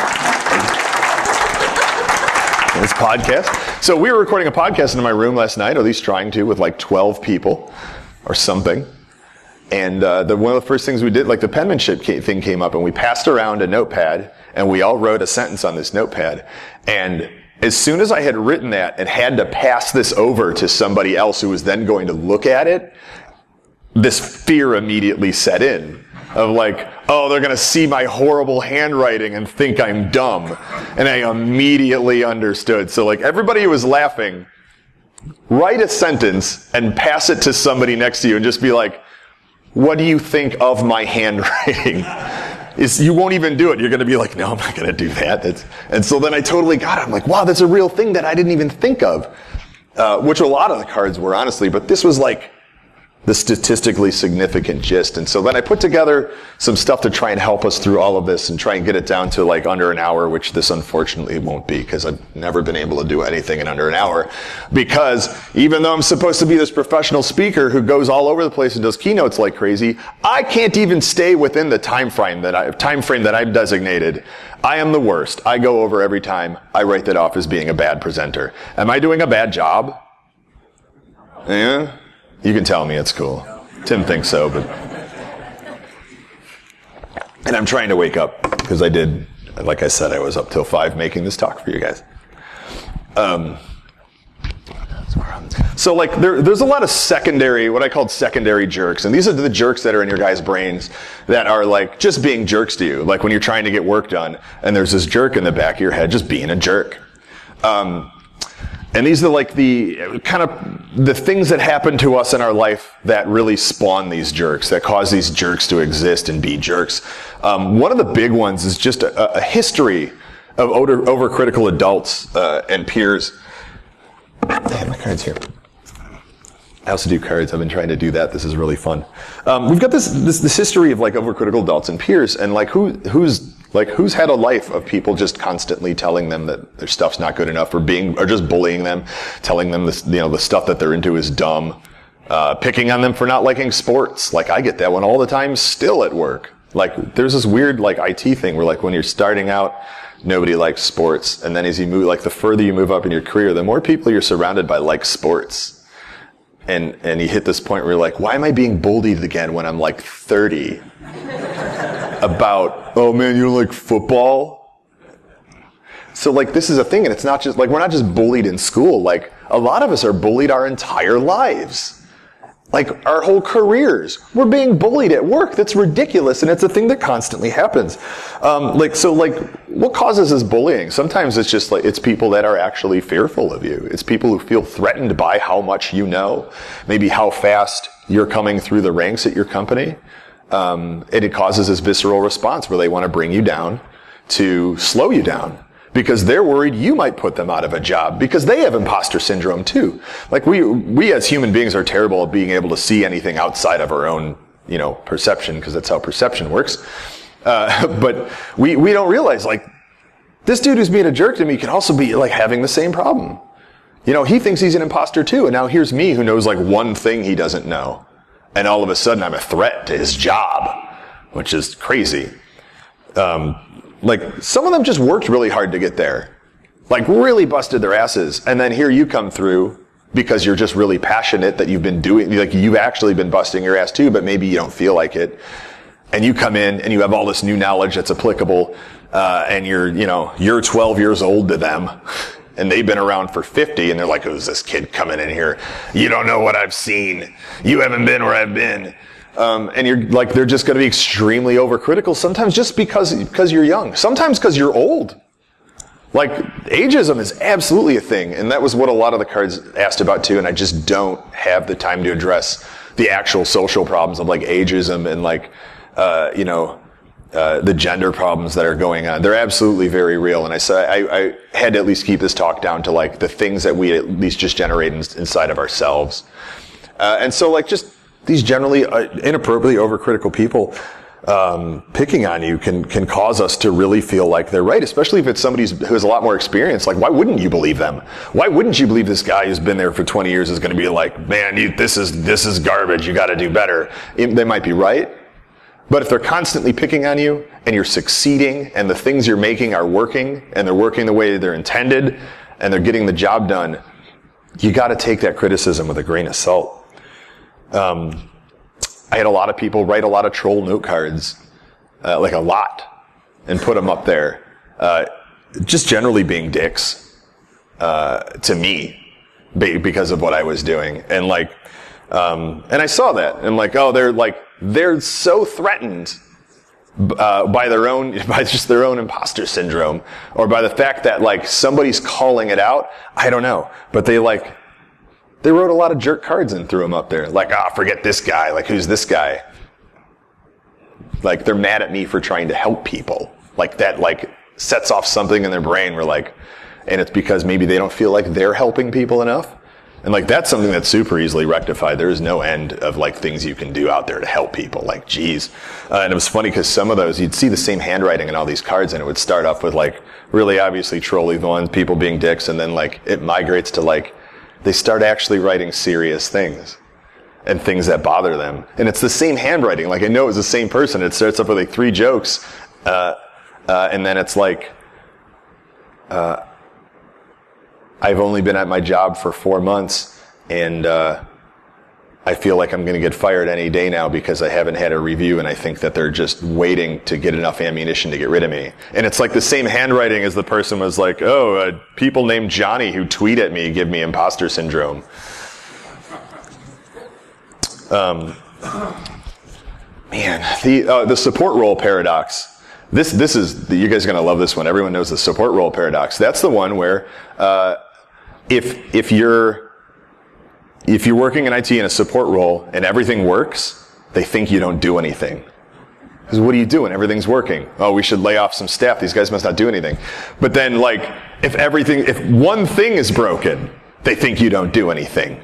This podcast. So we were recording a podcast in my room last night, or at least trying to, with like 12 people or something. And one of the first things we did, like the penmanship thing came up, and we passed around a notepad, and we all wrote a sentence on this notepad. And as soon as I had written that and had to pass this over to somebody else who was then going to look at it, this fear immediately set in of like, oh, they're going to see my horrible handwriting and think I'm dumb. And I immediately understood. So like everybody who was laughing, write a sentence and pass it to somebody next to you and just be like, what do you think of my handwriting? You won't even do it. You're going to be like, no, I'm not going to do that. And so then I totally got it. I'm like, wow, that's a real thing that I didn't even think of. Which a lot of the cards were, honestly. But this was like the statistically significant gist. And so then I put together some stuff to try and help us through all of this and try and get it down to like under an hour, which this unfortunately won't be because I've never been able to do anything in under an hour. Because even though I'm supposed to be this professional speaker who goes all over the place and does keynotes like crazy, I can't even stay within the time frame that I've designated. I am the worst. I go over every time. I write that off as being a bad presenter. Am I doing a bad job? Yeah? You can tell me, it's cool. Tim thinks so, but... And I'm trying to wake up, because I did, like I said, I was up till 5 making this talk for you guys. So like, there's a lot of secondary, what I called secondary jerks, and these are the jerks that are in your guys' brains that are like, just being jerks to you. Like when you're trying to get work done, and there's this jerk in the back of your head just being a jerk. And these are like the kind of the things that happen to us in our life that really spawn these jerks, that cause these jerks to exist and be jerks. One of the big ones is just a history of overcritical adults and peers. I have my cards here. I also do cards. I've been trying to do that. This is really fun. We've got this history of like overcritical adults and peers, and like who's had a life of people just constantly telling them that their stuff's not good enough, or just bullying them, telling them this, the stuff that they're into is dumb, picking on them for not liking sports. Like I get that one all the time still at work. Like there's this weird like IT thing where like when you're starting out, nobody likes sports, and then as you move, like the further you move up in your career, the more people you're surrounded by like sports. And you hit this point where you're like, why am I being bullied again when I'm like 30? About, oh man, you don't like football? So like this is a thing, and it's not just, like we're not just bullied in school. Like a lot of us are bullied our entire lives. Like our whole careers. We're being bullied at work. That's ridiculous, and it's a thing that constantly happens. What causes this bullying? Sometimes it's just like, it's people that are actually fearful of you. It's people who feel threatened by how much you know, maybe how fast you're coming through the ranks at your company. And it causes this visceral response where they want to bring you down to slow you down, because they're worried you might put them out of a job, because they have imposter syndrome too. Like we as human beings are terrible at being able to see anything outside of our own, perception, because that's how perception works. But we don't realize, like, this dude who's being a jerk to me can also be like having the same problem. He thinks he's an imposter too, and now here's me who knows like one thing he doesn't know. And all of a sudden I'm a threat to his job, which is crazy. Like some of them just worked really hard to get there. Like really busted their asses. And then here you come through because you're just really passionate that you've been doing, like you've actually been busting your ass too, but maybe you don't feel like it. And you come in and you have all this new knowledge that's applicable, and you're 12 years old to them. And they've been around for 50, and they're like, who's this kid coming in here? You don't know what I've seen. You haven't been where I've been. And you're like, they're just going to be extremely overcritical, sometimes just because you're young, sometimes because you're old. Like, ageism is absolutely a thing, and that was what a lot of the cards asked about too, and I just don't have the time to address the actual social problems of like ageism and like, the gender problems that are going on. They're absolutely very real. And I had to at least keep this talk down to like the things that we at least just generate inside of ourselves. And so like just these generally inappropriately overcritical people picking on you can cause us to really feel like they're right, especially if it's somebody who has a lot more experience. Like, why wouldn't you believe them? Why wouldn't you believe this guy who's been there for 20 years is going to be like, man, this is garbage. You got to do better. They might be right. But if they're constantly picking on you and you're succeeding and the things you're making are working and they're working the way they're intended and they're getting the job done, you got to take that criticism with a grain of salt. I had a lot of people write a lot of troll note cards, like a lot, and put them up there, just generally being dicks to me because of what I was doing. And like, and I saw that, and like, oh, they're so threatened by just their own imposter syndrome, or by the fact that like somebody's calling it out. I don't know, but they wrote a lot of jerk cards and threw them up there. Like, forget this guy. Like, who's this guy? Like, they're mad at me for trying to help people. Like, that, like, sets off something in their brain where, like, and it's because maybe they don't feel like they're helping people enough. And, like, that's something that's super easily rectified. There is no end of, like, things you can do out there to help people. Like, geez. And it was funny because some of those, you'd see the same handwriting in all these cards, and it would start off with, like, really obviously trolly ones, people being dicks, and then, like, it migrates to, like, they start actually writing serious things and things that bother them. And it's the same handwriting. Like, I know it's the same person. It starts up with like 3 jokes. And then it's like, I've only been at my job for 4 months and, I feel like I'm going to get fired any day now because I haven't had a review, and I think that they're just waiting to get enough ammunition to get rid of me. And it's like the same handwriting as the person was like, people named Johnny who tweet at me give me imposter syndrome. Man, the support role paradox. This is, you guys are going to love this one. Everyone knows the support role paradox. That's the one where if you're working in IT in a support role and everything works, they think you don't do anything. Because what are you doing? Everything's working. Oh, we should lay off some staff. These guys must not do anything. But then, like, if one thing is broken, they think you don't do anything.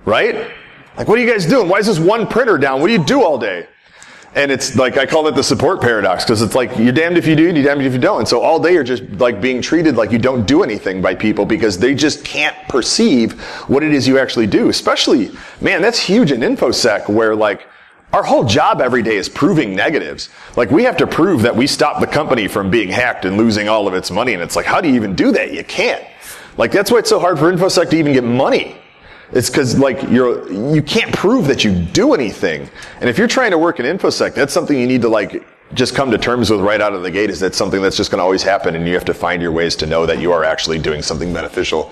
Right? Like, what are you guys doing? Why is this one printer down? What do you do all day? And it's like, I call it the support paradox, because it's like, you're damned if you do, you're damned if you don't. And so all day you're just like being treated like you don't do anything by people because they just can't perceive what it is you actually do. Especially, man, that's huge in InfoSec, where like our whole job every day is proving negatives. Like, we have to prove that we stopped the company from being hacked and losing all of its money. And it's like, how do you even do that? You can't. Like, that's why it's so hard for InfoSec to even get money. It's because, like, you can't prove that you do anything. And if you're trying to work in InfoSec, that's something you need to, like, just come to terms with right out of the gate, is that something that's just going to always happen, and you have to find your ways to know that you are actually doing something beneficial.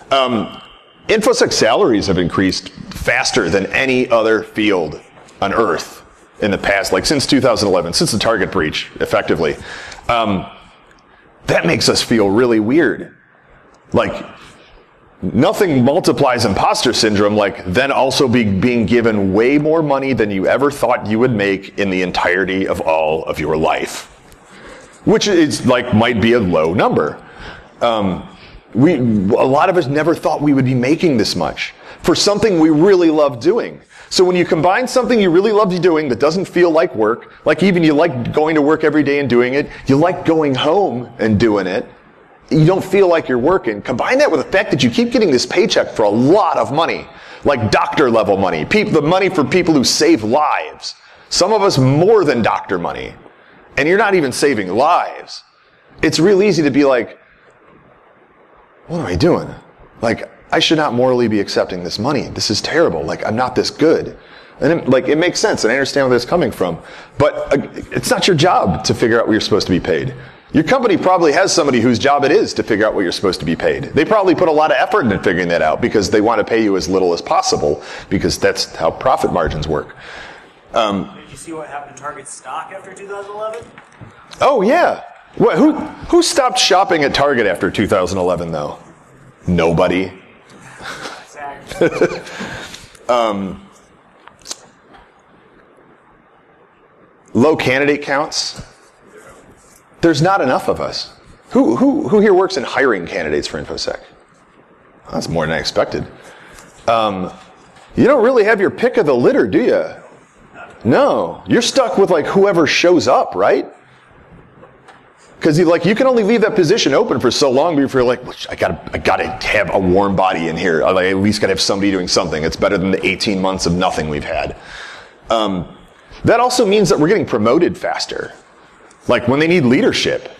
InfoSec salaries have increased faster than any other field on Earth in the past, like since 2011, since the Target breach, effectively. That makes us feel really weird. Like, nothing multiplies imposter syndrome like then also being given way more money than you ever thought you would make in the entirety of all of your life. Which is like, might be a low number. A lot of us never thought we would be making this much for something we really love doing. So when you combine something you really love doing that doesn't feel like work, like even you like going to work every day and doing it, you like going home and doing it, you don't feel like you're working. Combine that with the fact that you keep getting this paycheck for a lot of money, like doctor level money, the money for people who save lives. Some of us more than doctor money. And you're not even saving lives. It's real easy to be like, what am I doing? Like, I should not morally be accepting this money. This is terrible. Like, I'm not this good. And it makes sense, and I understand where that's coming from. But it's not your job to figure out what you're supposed to be paid. Your company probably has somebody whose job it is to figure out what you're supposed to be paid. They probably put a lot of effort into figuring that out because they want to pay you as little as possible, because that's how profit margins work. Did you see what happened to Target's stock after 2011? Oh, yeah. Who stopped shopping at Target after 2011, though? Nobody. low candidate counts. There's not enough of us. Who here works in hiring candidates for InfoSec? That's more than I expected. You don't really have your pick of the litter, do you? No. You're stuck with like whoever shows up, right? Because you can only leave that position open for so long before you're like, I gotta have a warm body in here. I at least gotta have somebody doing something. It's better than the 18 months of nothing we've had. That also means that we're getting promoted faster. Like when they need leadership.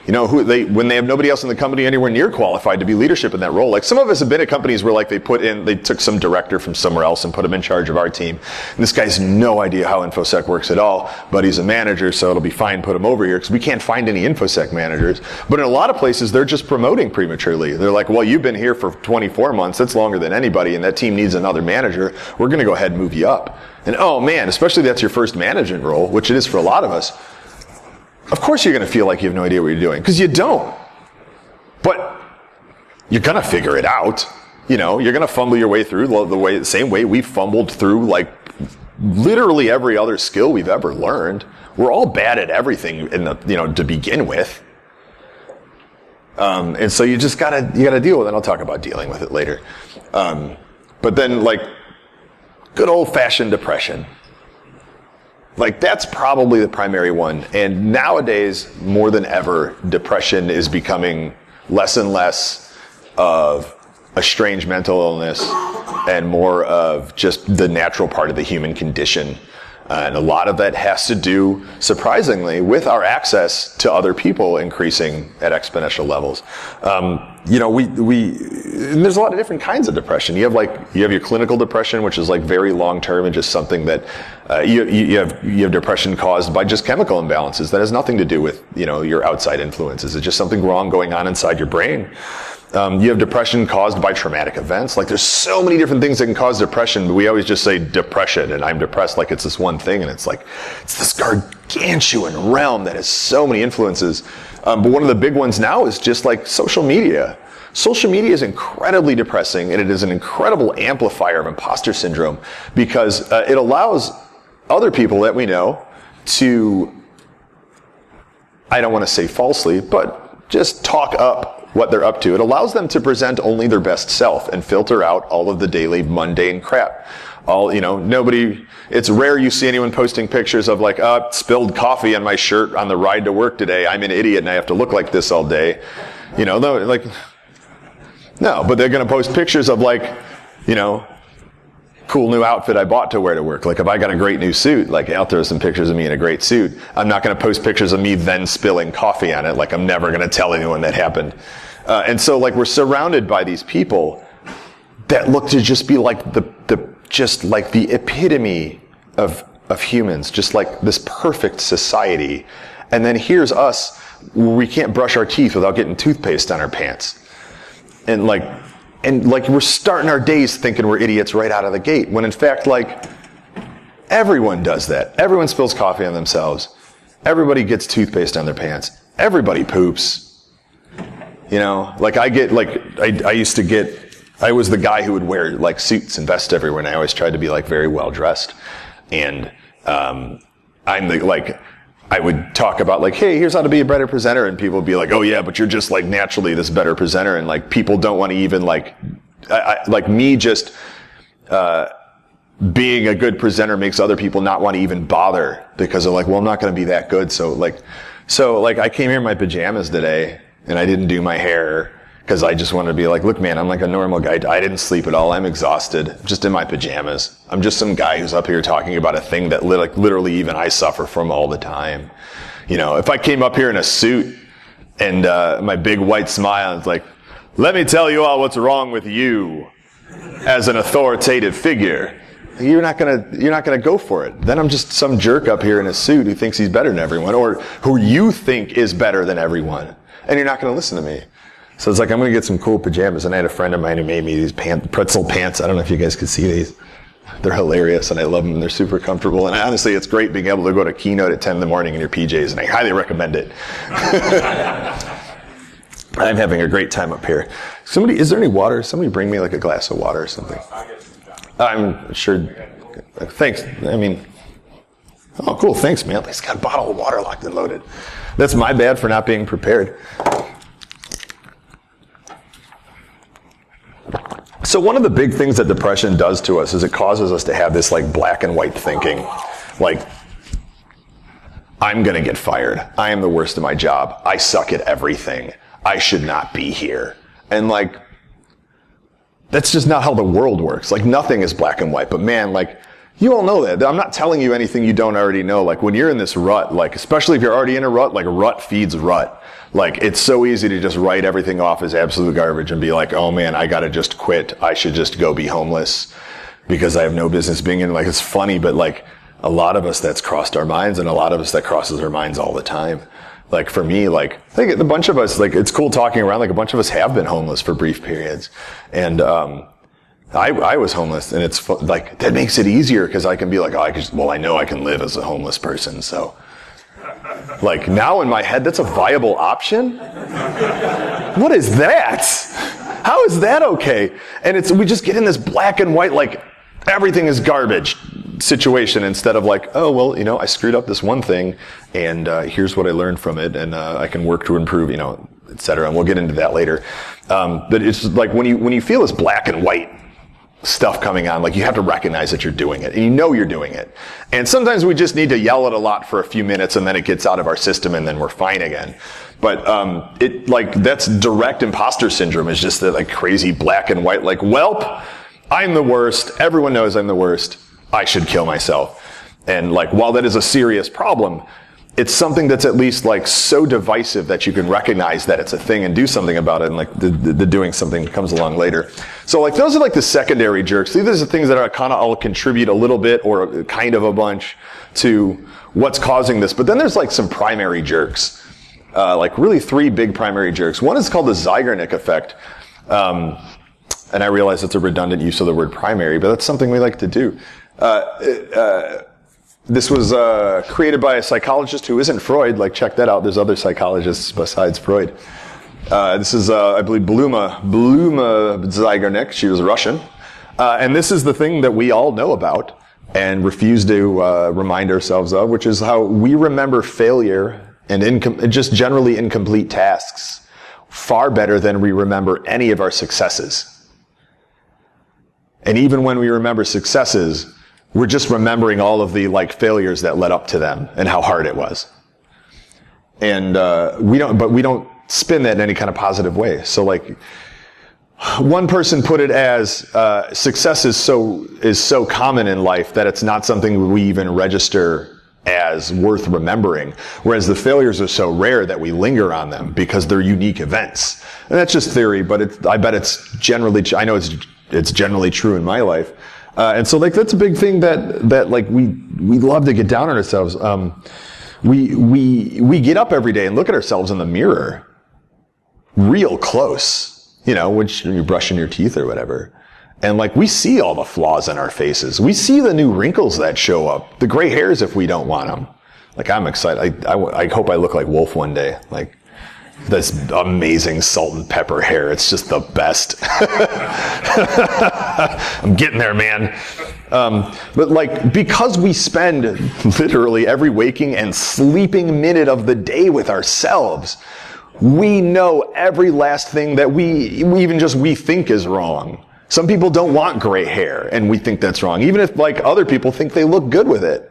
When they have nobody else in the company anywhere near qualified to be leadership in that role. Like some of us have been at companies where like they took some director from somewhere else and put him in charge of our team. And this guy has no idea how InfoSec works at all, but he's a manager, so it'll be fine, put him over here, because we can't find any InfoSec managers. But in a lot of places, they're just promoting prematurely. They're like, well, you've been here for 24 months, that's longer than anybody, and that team needs another manager. We're gonna go ahead and move you up. And oh man, especially that's your first management role, which it is for a lot of us. Of course you're going to feel like you have no idea what you're doing, because you don't. But you're going to figure it out. You're going to fumble your way through the same way we fumbled through like literally every other skill we've ever learned. We're all bad at everything to begin with. And so you just got to deal with it. I'll talk about dealing with it later. But then like good old-fashioned depression. Like that's probably the primary one. And nowadays, more than ever, depression is becoming less and less of a strange mental illness and more of just the natural part of the human condition. And a lot of that has to do, surprisingly, with our access to other people increasing at exponential levels. And there's a lot of different kinds of depression. You have your clinical depression, which is like very long term and just something that you have depression caused by just chemical imbalances that has nothing to do with your outside influences. It's just something wrong going on inside your brain. You have depression caused by traumatic events. Like there's so many different things that can cause depression, but we always just say depression and I'm depressed like it's this one thing, and it's like it's this gargantuan realm that has so many influences. But one of the big ones now is just like social media. Social media is incredibly depressing, and it is an incredible amplifier of imposter syndrome because it allows other people that we know to, I don't want to say falsely, but just talk up what they're up to. It allows them to present only their best self and filter out all of the daily mundane crap. It's rare you see anyone posting pictures of like, spilled coffee on my shirt on the ride to work today. I'm an idiot and I have to look like this all day. No, but they're going to post pictures of like, cool new outfit I bought to wear to work. Like if I got a great new suit, like I'll throw some pictures of me in a great suit. I'm not going to post pictures of me then spilling coffee on it. Like I'm never going to tell anyone that happened. And so like we're surrounded by these people that look to just be like the epitome of humans, just like this perfect society. And then here's us, where we can't brush our teeth without getting toothpaste on our pants. And we're starting our days thinking we're idiots right out of the gate, when in fact, like, everyone does that. Everyone spills coffee on themselves. Everybody gets toothpaste on their pants. Everybody poops. I was the guy who would wear like suits and vests everywhere, and I always tried to be like very well dressed. And I would talk about like, hey, here's how to be a better presenter, and people would be like, oh yeah, but you're just like naturally this better presenter, and like people don't want to even being a good presenter makes other people not want to even bother because they're like, well, I'm not going to be that good. So I came here in my pajamas today and I didn't do my hair because I just wanted to be like, look, man, I'm like a normal guy. I didn't sleep at all. I'm exhausted. I'm just in my pajamas. I'm just some guy who's up here talking about a thing that literally even I suffer from all the time. If I came up here in a suit and my big white smile, it's like, let me tell you all what's wrong with you as an authoritative figure. You're not gonna go for it. Then I'm just some jerk up here in a suit who thinks he's better than everyone, or who you think is better than everyone, and you're not gonna listen to me. So it's like, I'm going to get some cool pajamas. And I had a friend of mine who made me these pretzel pants. I don't know if you guys could see these. They're hilarious, and I love them, and they're super comfortable. And honestly, it's great being able to go to keynote at 10 in the morning in your PJs, and I highly recommend it. I'm having a great time up here. Is there any water? Somebody bring me like a glass of water or something. I'm sure. Thanks. Oh, cool. Thanks, man. At least got a bottle of water locked and loaded. That's my bad for not being prepared. So one of the big things that depression does to us is it causes us to have this like black and white thinking. Like, I'm going to get fired. I am the worst at my job. I suck at everything. I should not be here. And like, that's just not how the world works. Like, nothing is black and white. But man, like, you all know that. I'm not telling you anything you don't already know. Like, when you're in this rut, like, especially if you're already in a rut, like, rut feeds rut. Like, it's so easy to just write everything off as absolute garbage and be like, oh man, I gotta just quit. I should just go be homeless because I have no business being in. Like, it's funny, but like, a lot of us that's crossed our minds, and a lot of us that crosses our minds all the time. Like, for me, like, I think a bunch of us, like, it's cool talking around, like, a bunch of us have been homeless for brief periods. And, I was homeless, and it's like, that makes it easier because I can be like, oh, I know I can live as a homeless person, so. Like, now in my head, that's a viable option? What is that? How is that okay? And we just get in this black and white, like, everything is garbage situation instead of like, oh, well, you know, I screwed up this one thing, and here's what I learned from it, and I can work to improve, you know, et cetera. And we'll get into that later. But it's like when you feel this black and white stuff coming on, like, you have to recognize that you're doing it, and you know you're doing it. And sometimes we just need to yell it a lot for a few minutes, and then it gets out of our system, and then we're fine again. But that's direct imposter syndrome, is just that like crazy black and white, like, welp, I'm the worst. Everyone knows I'm the worst. I should kill myself. And like, while that is a serious problem, it's something that's at least like so divisive that you can recognize that it's a thing and do something about it. And like the doing something comes along later. So like, those are like the secondary jerks. These are the things that are kind of all contribute a little bit or kind of a bunch to what's causing this. But then there's like some primary jerks. Like really three big primary jerks. One is called the Zeigarnik effect. And I realize it's a redundant use of the word primary, but that's something we like to do. This was created by a psychologist who isn't Freud. Like, check that out. There's other psychologists besides Freud. This is, I believe, Bluma Zeigarnik. She was Russian. And this is the thing that we all know about and refuse to remind ourselves of, which is how we remember failure and just generally incomplete tasks far better than we remember any of our successes. And even when we remember successes, we're just remembering all of the like failures that led up to them and how hard it was. And we don't spin that in any kind of positive way. So like, one person put it as success is so common in life that it's not something we even register as worth remembering, whereas the failures are so rare that we linger on them because they're unique events. And that's just theory, but I bet it's generally, I know it's generally true in my life. And so like, that's a big thing that like we love to get down on ourselves. We get up every day and look at ourselves in the mirror real close, you know, when you're brushing your teeth or whatever. And like, we see all the flaws in our faces. We see the new wrinkles that show up, the gray hairs if we don't want them. Like, I'm excited. I hope I look like Wolf one day. Like, this amazing salt and pepper hair. It's just the best. I'm getting there, man. But like, because we spend literally every waking and sleeping minute of the day with ourselves, we know every last thing that we think is wrong. Some people don't want gray hair, and we think that's wrong, even if like other people think they look good with it.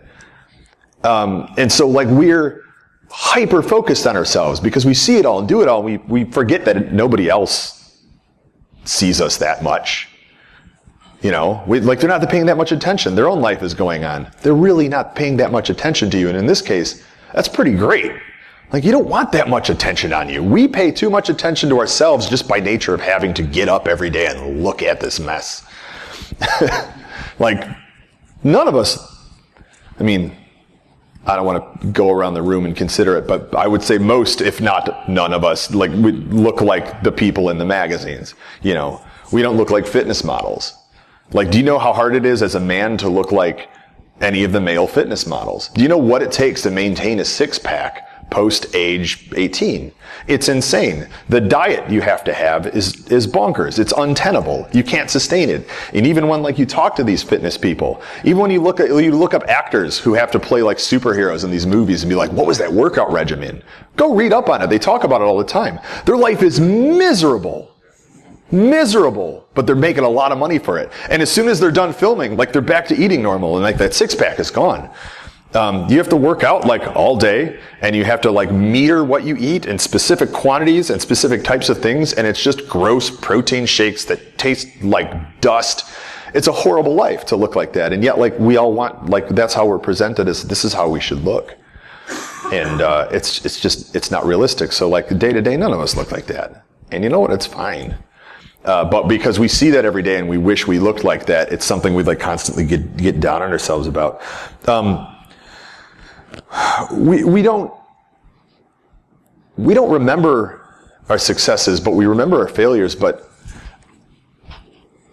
And so like, we're hyper focused on ourselves because we see it all and do it all. And we forget that nobody else sees us that much. You know, they're not paying that much attention. Their own life is going on. They're really not paying that much attention to you. And in this case, that's pretty great. Like, you don't want that much attention on you. We pay too much attention to ourselves just by nature of having to get up every day and look at this mess. Like, none of us, I mean, I don't want to go around the room and consider it, but I would say most, if not none of us, like, we look like the people in the magazines. You know, we don't look like fitness models. Like, do you know how hard it is as a man to look like any of the male fitness models? Do you know what it takes to maintain a six-pack post age 18. It's insane. The diet you have to have is bonkers. It's untenable. You can't sustain it. And even when like you talk to these fitness people, even when you look up actors who have to play like superheroes in these movies and be like, what was that workout regimen? Go read up on it. They talk about it all the time. Their life is miserable, but they're making a lot of money for it. And as soon as they're done filming, like they're back to eating normal and like that six pack is gone. You have to work out like all day, and you have to like meter what you eat in specific quantities and specific types of things, and it's just gross protein shakes that taste like dust. It's a horrible life to look like that, and yet like we all want, like that's how we're presented, as this is how we should look. And it's not realistic. So like day to day, none of us look like that. And you know what? It's fine. But because we see that every day and we wish we looked like that, it's something we like constantly get down on ourselves about. We don't remember our successes, but we remember our failures, but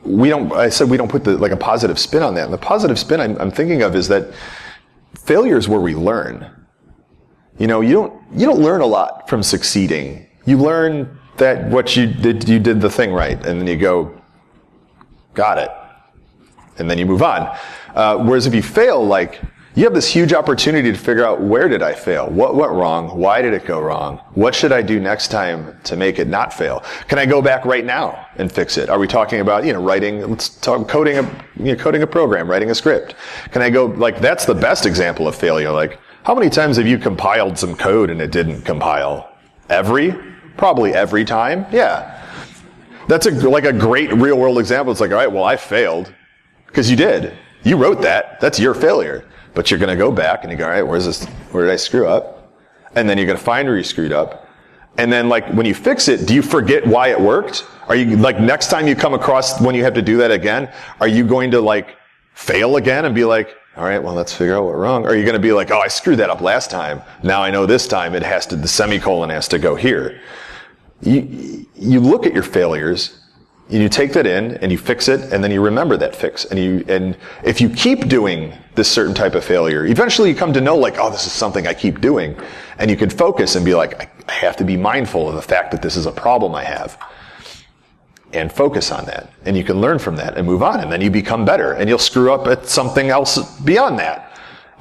I said we don't put a positive spin on that. And the positive spin I'm thinking of is that failure is where we learn. You know, you don't learn a lot from succeeding. You learn that what you did the thing right, and then you go, got it. And then you move on. Whereas if you fail, like, you have this huge opportunity to figure out, where did I fail? What went wrong? Why did it go wrong? What should I do next time to make it not fail? Can I go back right now and fix it? Are we talking about, writing, let's talk coding a program, writing a script? Can I go, like, that's the best example of failure. Like, how many times have you compiled some code and it didn't compile? Probably every time. Yeah. That's a great real world example. It's like, all right, well, I failed. Because you did. You wrote that. That's your failure. But you're going to go back and you go, all right, where did I screw up? And then you're going to find where you screwed up. And then, like, when you fix it, do you forget why it worked? Are you, like, next time you come across when you have to do that again, are you going to, like, fail again and be like, all right, well, let's figure out what went wrong? Or are you going to be like, oh, I screwed that up last time. Now I know this time the semicolon has to go here. You look at your failures, and you take that in, and you fix it, and then you remember that fix. And if you keep doing this certain type of failure, eventually you come to know, like, oh, this is something I keep doing. And you can focus and be like, I have to be mindful of the fact that this is a problem I have. And focus on that. And you can learn from that and move on. And then you become better. And you'll screw up at something else beyond that.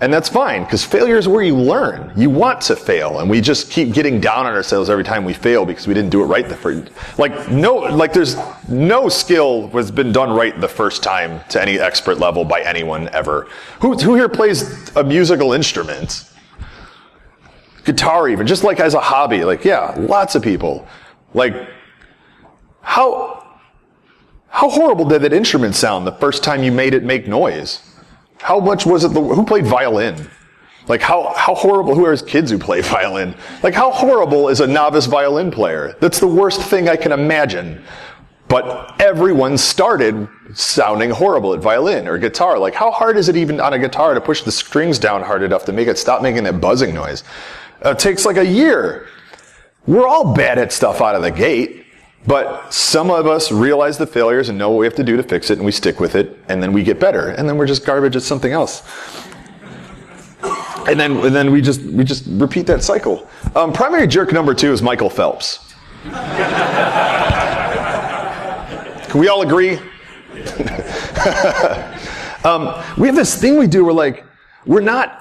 And that's fine, because failure is where you learn. You want to fail, and we just keep getting down on ourselves every time we fail because we didn't do it right the first. There's no skill has been done right the first time to any expert level by anyone ever. Who here plays a musical instrument? Guitar, even, just like as a hobby. Like, yeah, lots of people. Like, how horrible did that instrument sound the first time you made it make noise? How much was it, who played violin? Like, how horrible, who are kids who play violin? Like, how horrible is a novice violin player? That's the worst thing I can imagine. But everyone started sounding horrible at violin or guitar. Like, how hard is it even on a guitar to push the strings down hard enough to make it stop making that buzzing noise? It takes like a year. We're all bad at stuff out of the gate. But some of us realize the failures and know what we have to do to fix it, and we stick with it, and then we get better, and then we're just garbage at something else. And then we just repeat that cycle. Primary jerk number 2 is Michael Phelps. Can we all agree? We have this thing we do where,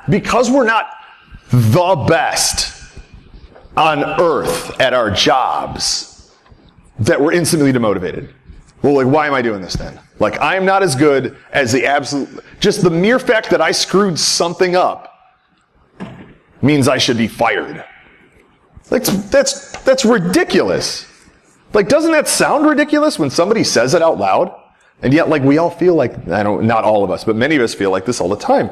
because we're not the best on earth at our jobs, that we're instantly demotivated. Well, like, why am I doing this then? Like, I'm not as good as just the mere fact that I screwed something up means I should be fired. Like, that's ridiculous. Like, doesn't that sound ridiculous when somebody says it out loud? And yet, like, we all feel like, not all of us, but many of us feel like this all the time.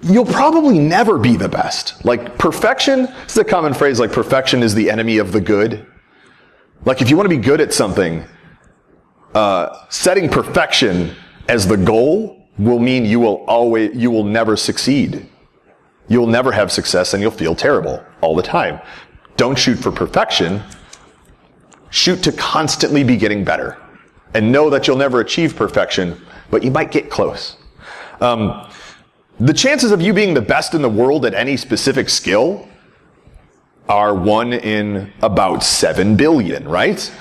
You'll probably never be the best. Like, perfection, it's a common phrase, like, perfection is the enemy of the good. Like, if you want to be good at something, setting perfection as the goal will mean you will never succeed. You'll never have success, and you'll feel terrible all the time. Don't shoot for perfection. Shoot to constantly be getting better. And know that you'll never achieve perfection, but you might get close. the chances of you being the best in the world at any specific skill are 1 in about 7 billion, right?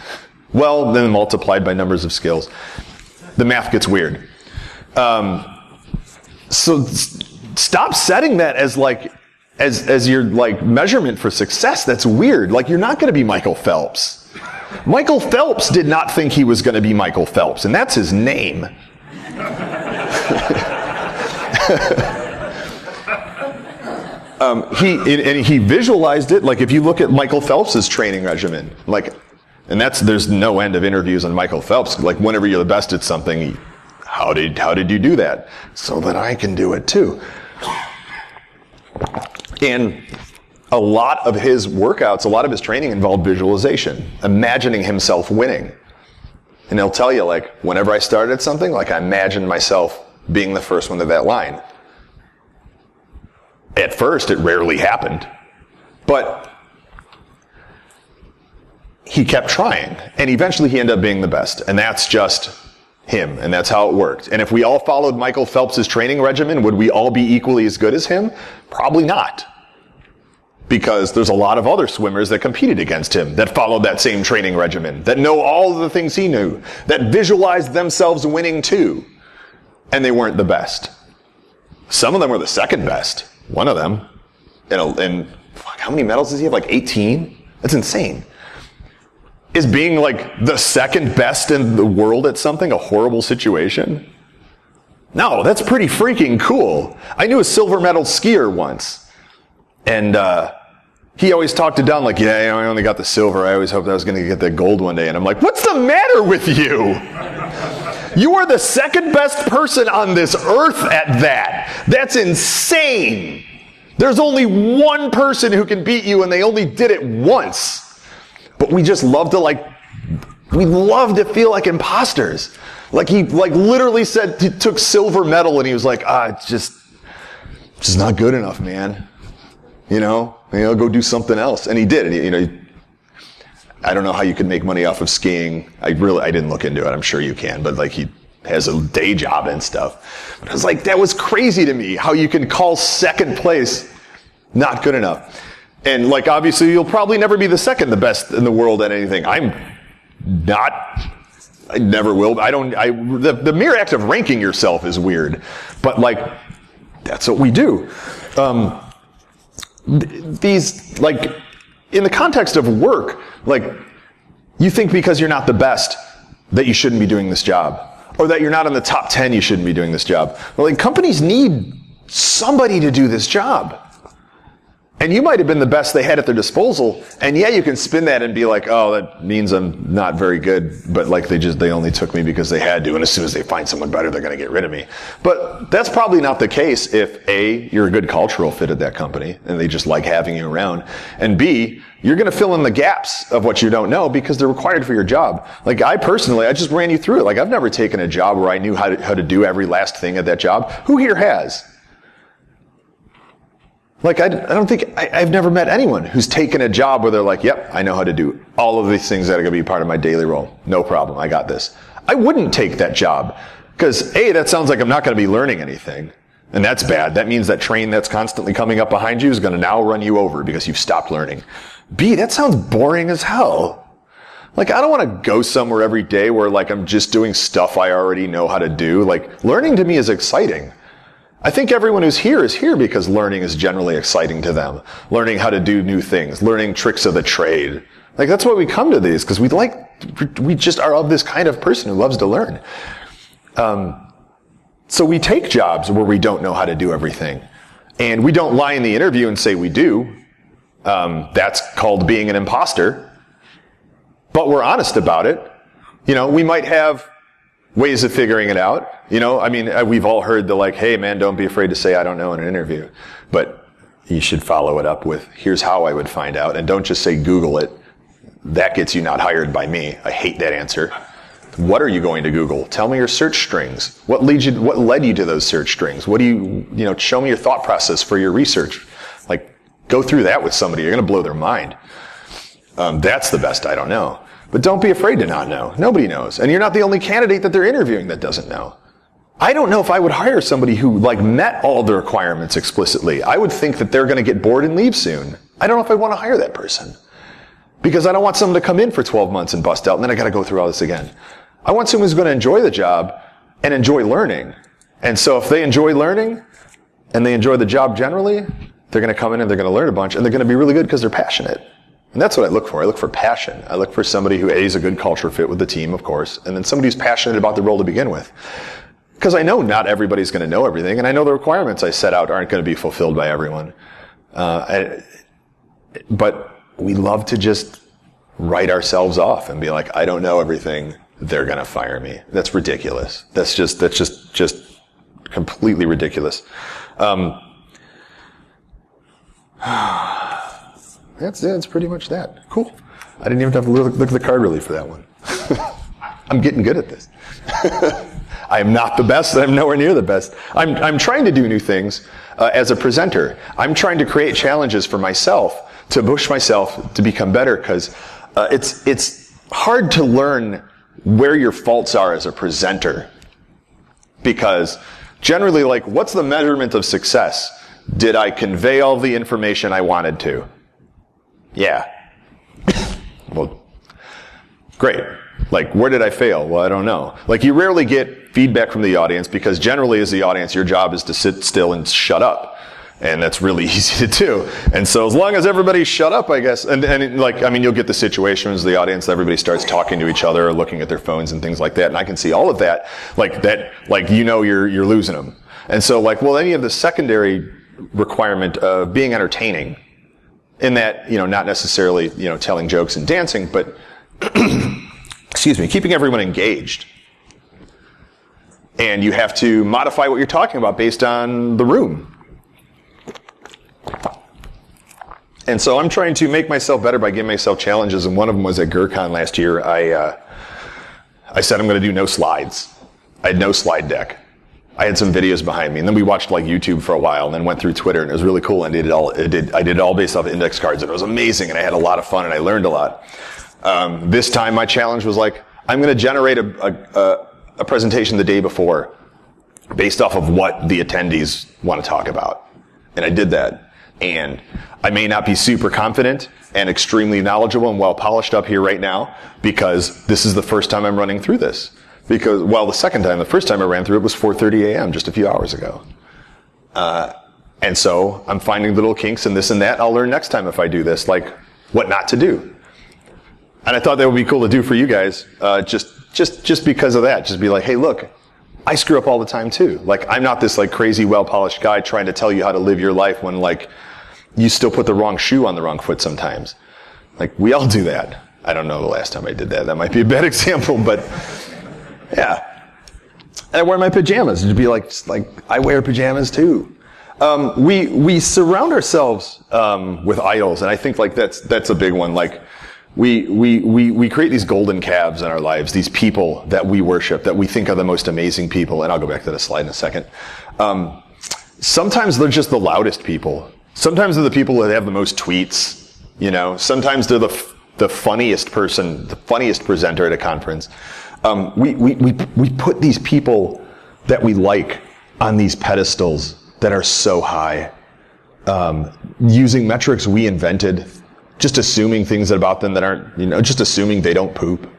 Well, then multiplied by numbers of skills. The math gets weird. So stop setting that as like, as your like measurement for success. That's weird. Like, you're not going to be Michael Phelps. Michael Phelps did not think he was going to be Michael Phelps, and that's his name. He visualized it. Like, if you look at Michael Phelps's training regimen, like, and there's no end of interviews on Michael Phelps. Like, whenever you're the best at something, how did you do that? So that I can do it too. And a lot of his workouts, a lot of his training involved visualization, imagining himself winning. And he'll tell you, like, whenever I started something, like, I imagined myself being the first one to that line. At first, it rarely happened. But he kept trying. And eventually he ended up being the best. And that's just him. And that's how it worked. And if we all followed Michael Phelps' training regimen, would we all be equally as good as him? Probably not. Because there's a lot of other swimmers that competed against him that followed that same training regimen, that know all of the things he knew, that visualized themselves winning too. And they weren't the best. Some of them were the second best. One of them, and how many medals does he have? Like 18? That's insane. Is being like the second best in the world at something a horrible situation? No, that's pretty freaking cool. I knew a silver medal skier once. And he always talked it down like, yeah, I only got the silver. I always hoped I was going to get the gold one day. And I'm like, what's the matter with you? You are the second best person on this earth at that. That's insane. There's only one person who can beat you, and they only did it once. But we just love to we love to feel like imposters. Like, he literally said, he took silver medal and he was like, it's just not good enough, man. Go do something else. And he did. And I don't know how you can make money off of skiing. I didn't look into it. I'm sure you can, but like, he has a day job and stuff. But I was like, that was crazy to me, how you can call second place not good enough. And like, obviously you'll probably never be the best in the world at anything. I'm not. I never will. The mere act of ranking yourself is weird. But like, that's what we do. These, like, in the context of work, like, you think because you're not the best that you shouldn't be doing this job, or that you're not in the top 10 you shouldn't be doing this job. Well, like, companies need somebody to do this job. And you might have been the best they had at their disposal, and yeah, you can spin that and be like, oh, that means I'm not very good, but like, they only took me because they had to, and as soon as they find someone better, they're going to get rid of me. But that's probably not the case if A, you're a good cultural fit at that company, and they just like having you around, and B, you're going to fill in the gaps of what you don't know because they're required for your job. Like, I just ran you through it. Like, I've never taken a job where I knew how to do every last thing at that job. Who here has? Like, I've never met anyone who's taken a job where they're like, yep, I know how to do all of these things that are going to be part of my daily role. No problem, I got this. I wouldn't take that job because A, that sounds like I'm not going to be learning anything. And that's bad. That means that train that's constantly coming up behind you is going to now run you over because you've stopped learning. B, that sounds boring as hell. Like, I don't want to go somewhere every day where like I'm just doing stuff I already know how to do. Like, learning to me is exciting. I think everyone who's here is here because learning is generally exciting to them. Learning how to do new things, learning tricks of the trade. Like, that's why we come to these, because we just are of this kind of person who loves to learn. So we take jobs where we don't know how to do everything. And we don't lie in the interview and say we do. That's called being an imposter. But we're honest about it. We might have ways of figuring it out. We've all heard the like, hey man, don't be afraid to say I don't know in an interview. But you should follow it up with, here's how I would find out. And don't just say Google it. That gets you not hired by me. I hate that answer. What are you going to Google? Tell me your search strings. What led you to those search strings? What do you show me your thought process for your research. Like, go through that with somebody. You're going to blow their mind. That's the best I don't know. But don't be afraid to not know. Nobody knows. And you're not the only candidate that they're interviewing that doesn't know. I don't know if I would hire somebody who like met all the requirements explicitly. I would think that they're going to get bored and leave soon. I don't know if I want to hire that person. Because I don't want someone to come in for 12 months and bust out, and then I got to go through all this again. I want someone who's going to enjoy the job and enjoy learning. And so if they enjoy learning and they enjoy the job generally, they're going to come in and they're going to learn a bunch, and they're going to be really good because they're passionate. And that's what I look for. I look for passion. I look for somebody who is a good culture fit with the team, of course, and then somebody who's passionate about the role to begin with. Because I know not everybody's going to know everything, and I know the requirements I set out aren't going to be fulfilled by everyone. But we love to just write ourselves off and be like, I don't know everything, they're going to fire me. That's ridiculous. That's just completely ridiculous. That's pretty much that. Cool. I didn't even have to look at the card really for that one. I'm getting good at this. I am not the best, and I'm nowhere near the best. I'm trying to do new things as a presenter. I'm trying to create challenges for myself, to push myself to become better, because it's hard to learn where your faults are as a presenter. Because generally, like, what's the measurement of success? Did I convey all the information I wanted to? Yeah. Well, great. Like, where did I fail? Well, I don't know. Like, you rarely get feedback from the audience because generally as the audience, your job is to sit still and shut up. And that's really easy to do. And so as long as everybody's shut up, I guess, and like, I mean, you'll get the situations, the audience, everybody starts talking to each other or looking at their phones and things like that. And I can see all of that, you're losing them. And so like, well, any of the secondary requirement of being entertaining in that, not necessarily, telling jokes and dancing, but keeping everyone engaged. And you have to modify what you're talking about based on the room. And so I'm trying to make myself better by giving myself challenges, and one of them was at GurCon last year. I said I'm going to do no slides. I had no slide deck. I had some videos behind me, and then we watched like YouTube for a while, and then went through Twitter, and it was really cool. And I did it all based off of index cards, and it was amazing, and I had a lot of fun, and I learned a lot. This time, my challenge was like, I'm going to generate a presentation the day before, based off of what the attendees want to talk about, and I did that. And I may not be super confident and extremely knowledgeable and well polished up here right now because this is the first time I'm running through this. Because, the first time I ran through it was 4:30 a.m. just a few hours ago. And so I'm finding little kinks and this and that. I'll learn next time if I do this, like what not to do. And I thought that would be cool to do for you guys, just because of that. Just be like, hey, look, I screw up all the time too. Like, I'm not this like crazy well-polished guy trying to tell you how to live your life when like you still put the wrong shoe on the wrong foot sometimes. Like, we all do that. I don't know the last time I did that. That might be a bad example, but yeah. And I wear my pajamas. It'd be like I wear pajamas too. We surround ourselves with idols, and I think like that's a big one. Like, we create these golden calves in our lives, these people that we worship, that we think are the most amazing people. And I'll go back to the slide in a second. Sometimes they're just the loudest people. Sometimes they're the people that have the most tweets. Sometimes they're the funniest person, the funniest presenter at a conference. We put these people that we like on these pedestals that are so high, using metrics we invented. Just assuming things about them that aren't, just assuming they don't poop.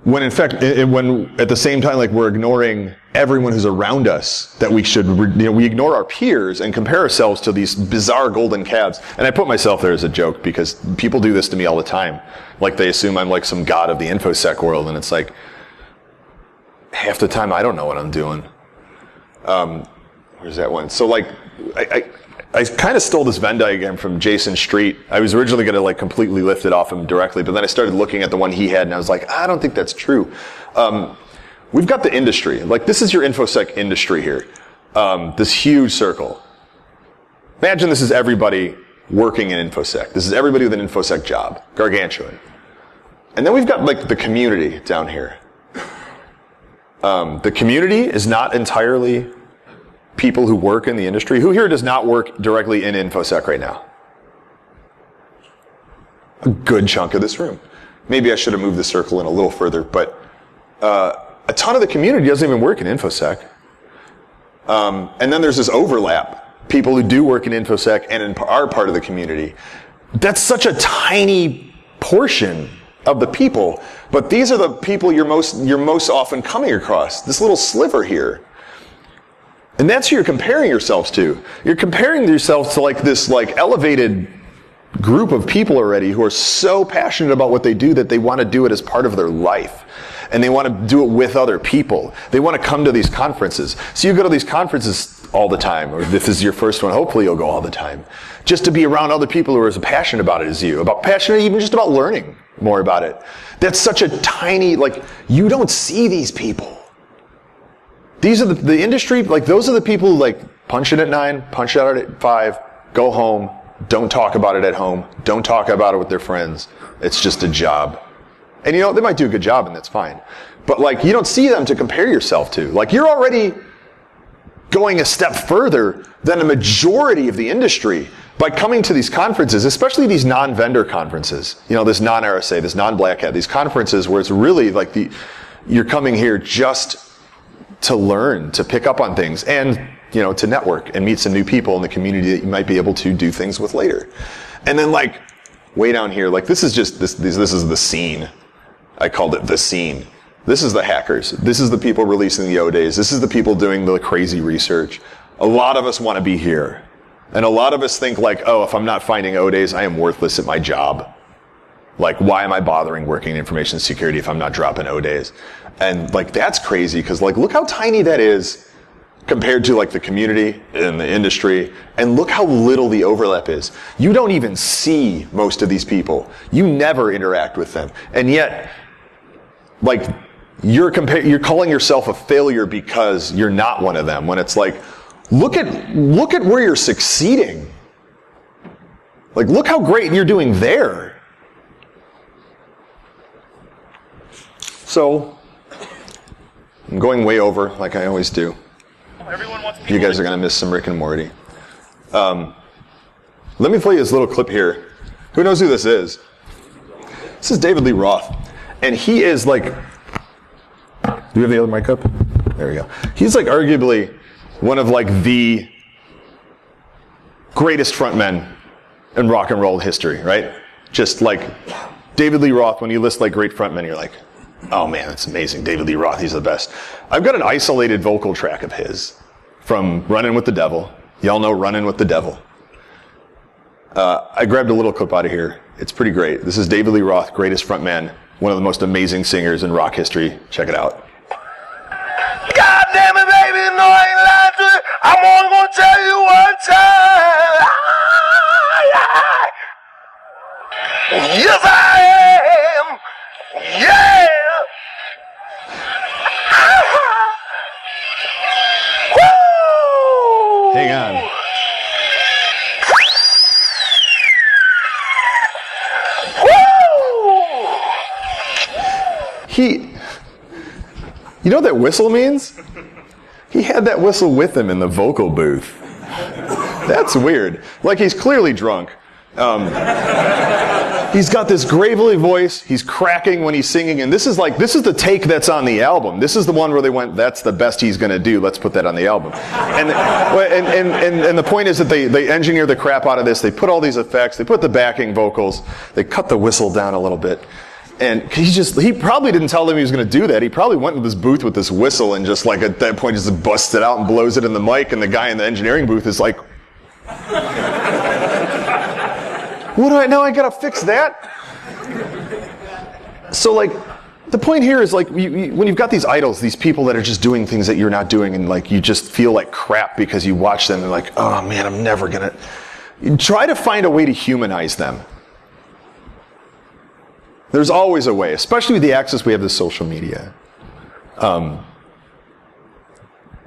When in fact, when at the same time, like, we're ignoring everyone who's around us, that we should, we ignore our peers and compare ourselves to these bizarre golden calves. And I put myself there as a joke because people do this to me all the time. Like, they assume I'm like some god of the InfoSec world, and it's like, half the time I don't know what I'm doing. Where's that one? So like, I kind of stole this Venn diagram from Jason Street. I was originally going to like completely lift it off him directly, but then I started looking at the one he had, and I was like, I don't think that's true. We've got the industry. Like, this is your InfoSec industry here. This huge circle. Imagine this is everybody working in InfoSec. This is everybody with an InfoSec job. Gargantuan. And then we've got like the community down here. The community is not entirely people who work in the industry. Who here does not work directly in InfoSec right now? A good chunk of this room. Maybe I should have moved the circle in a little further, but a ton of the community doesn't even work in InfoSec. And then there's this overlap. People who do work in InfoSec and are part of the community. That's such a tiny portion of the people, but these are the people you're most often coming across. This little sliver here. And that's who you're comparing yourselves to. You're comparing yourselves to like this like elevated group of people already who are so passionate about what they do that they want to do it as part of their life. And they want to do it with other people. They want to come to these conferences. So you go to these conferences all the time, or if this is your first one, hopefully you'll go all the time, just to be around other people who are as passionate about it as you, passionate even just about learning more about it. That's such a tiny, like, you don't see these people. These are the industry, like, those are the people who, like, punch in at 9, punch out at 5, go home, don't talk about it at home, don't talk about it with their friends. It's just a job. And you know, they might do a good job and that's fine. But like, you don't see them to compare yourself to. Like, you're already going a step further than a majority of the industry by coming to these conferences, especially these non-vendor conferences. You know, this non-RSA, this non-Black Hat, these conferences where it's really like you're coming here just to learn, to pick up on things, and, you know, to network and meet some new people in the community that you might be able to do things with later. And then like, way down here, like this is just, this is the scene. I called it the scene. This is the hackers. This is the people releasing the O-Days. This is the people doing the crazy research. A lot of us want to be here. And a lot of us think like, oh, if I'm not finding O-Days, I am worthless at my job. Like, why am I bothering working in information security if I'm not dropping O-Days? And like, that's crazy, because like, look how tiny that is compared to like the community and the industry, and look how little the overlap is. You don't even see most of these people. You never interact with them. And yet, like, you're calling yourself a failure because you're not one of them, when it's like, look at where you're succeeding. Like, look how great you're doing there. So, I'm going way over, like I always do. You guys are going to miss some Rick and Morty. Let me play you this little clip here. Who knows who this is? This is David Lee Roth. And he is like... Do we have the other mic up? There we go. He's like arguably one of like the greatest frontmen in rock and roll history, right? Just like David Lee Roth, when you list like great frontmen, you're like, oh man, that's amazing. David Lee Roth, he's the best. I've got an isolated vocal track of his from Runnin' with the Devil. Y'all know Runnin' with the Devil. I grabbed a little clip out of here. It's pretty great. This is David Lee Roth, greatest frontman, one of the most amazing singers in rock history. Check it out. God damn it, baby, no, I ain't lying to you. I'm only gonna tell you one time. Yes, I am. Yeah. Woo! Hang on. You know what that whistle means? He had that whistle with him in the vocal booth. That's weird. Like, he's clearly drunk. He's got this gravelly voice. He's cracking when he's singing. And this is the take that's on the album. This is the one where they went, that's the best he's going to do. Let's put that on the album. And the point is that they engineer the crap out of this. They put all these effects. They put the backing vocals. They cut the whistle down a little bit. And he probably didn't tell them he was going to do that. He probably went into this booth with this whistle and just like at that point just busts it out and blows it in the mic. And the guy in the engineering booth is like, what do I now? I got to fix that. So like, the point here is like, when you've got these idols, these people that are just doing things that you're not doing, and like you just feel like crap because you watch them and like, oh man, I'm never going to. Try to find a way to humanize them. There's always a way, especially with the access we have to social media.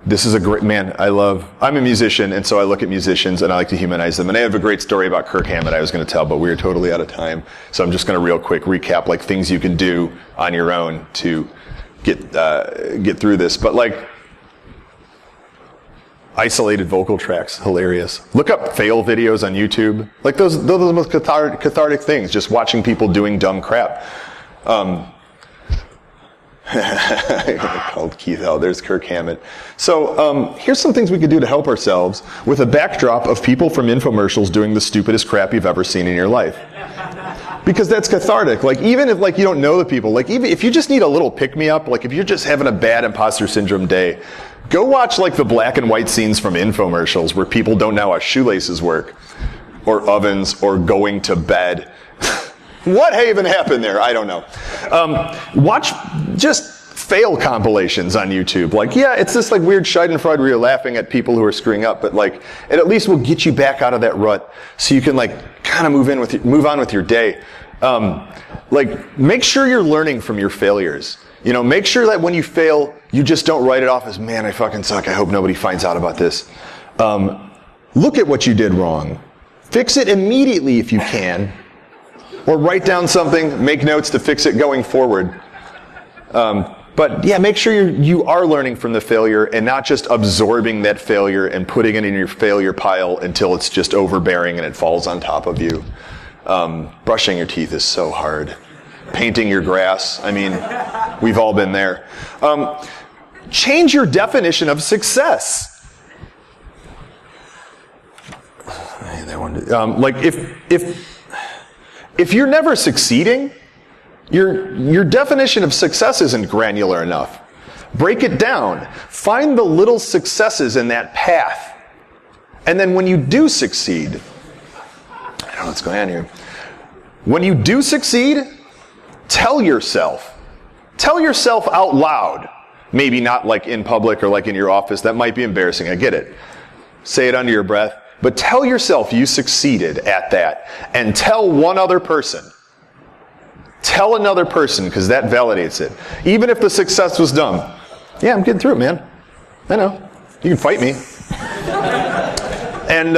This is a great, man, I'm a musician, and so I look at musicians and I like to humanize them. And I have a great story about Kirk Hammett I was going to tell, but we are totally out of time. So I'm just going to real quick recap like things you can do on your own to get through this. But like, isolated vocal tracks, hilarious. Look up fail videos on YouTube. Like those are the most cathartic things, just watching people doing dumb crap. Called Keith out. There's Kirk Hammett. So here's some things we could do to help ourselves with a backdrop of people from infomercials doing the stupidest crap you've ever seen in your life. Because that's cathartic. Like, even if you don't know the people, like, even if you just need a little pick-me-up, like if you're just having a bad imposter syndrome day, go watch the black and white scenes from infomercials where people don't know how shoelaces work, or ovens, or going to bed. What even happened there? I don't know. Watch just fail compilations on YouTube. It's this weird Schadenfreude where you're laughing at people who are screwing up, but it at least will get you back out of that rut, so you can kind of move on with your day. Make sure you're learning from your failures. Make sure that when you fail, you just don't write it off as, man, I fucking suck. I hope nobody finds out about this. Look at what you did wrong. Fix it immediately if you can. Or write down something, make notes to fix it going forward. But yeah, make sure you are learning from the failure and not just absorbing that failure and putting it in your failure pile until it's just overbearing and it falls on top of you. Brushing your teeth is so hard. Painting your grass, we've all been there. Change your definition of success. If you're never succeeding, your definition of success isn't granular enough. Break it down. Find the little successes in that path. And then when you do succeed, I don't know what's going on here. When you do succeed, tell yourself out loud. Maybe not in public or in your office. That might be embarrassing. I get it. Say it under your breath. But tell yourself you succeeded at that. And tell one other person. Tell another person, because that validates it. Even if the success was dumb. Yeah, I'm getting through it, man. I know. You can fight me. And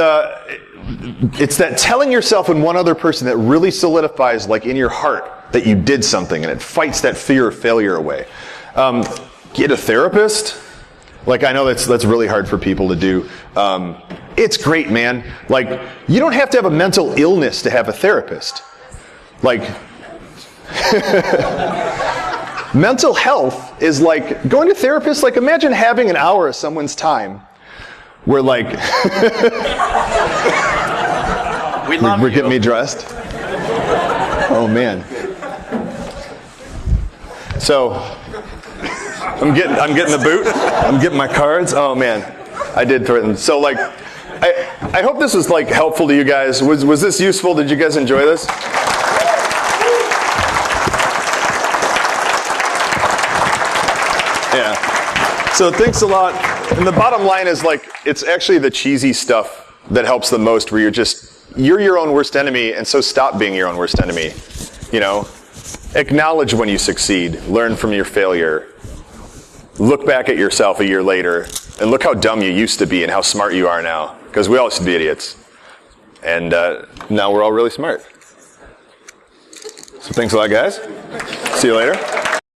it's that telling yourself and one other person that really solidifies, in your heart, that you did something, and it fights that fear of failure away. Get a therapist. I know that's really hard for people to do. It's great, man. You don't have to have a mental illness to have a therapist. Mental health is going to therapists. Imagine having an hour of someone's time where we're getting me dressed. Oh man. So I'm getting the boot. I'm getting my cards. Oh man, I did threaten. So I hope this was helpful to you guys. Was this useful? Did you guys enjoy this? Yeah. So thanks a lot. And the bottom line is it's actually the cheesy stuff that helps the most, where you're your own worst enemy, and so stop being your own worst enemy. Acknowledge when you succeed. Learn from your failure. Look back at yourself a year later and look how dumb you used to be and how smart you are now. Because we all used to be idiots. And now we're all really smart. So thanks a lot, guys. See you later.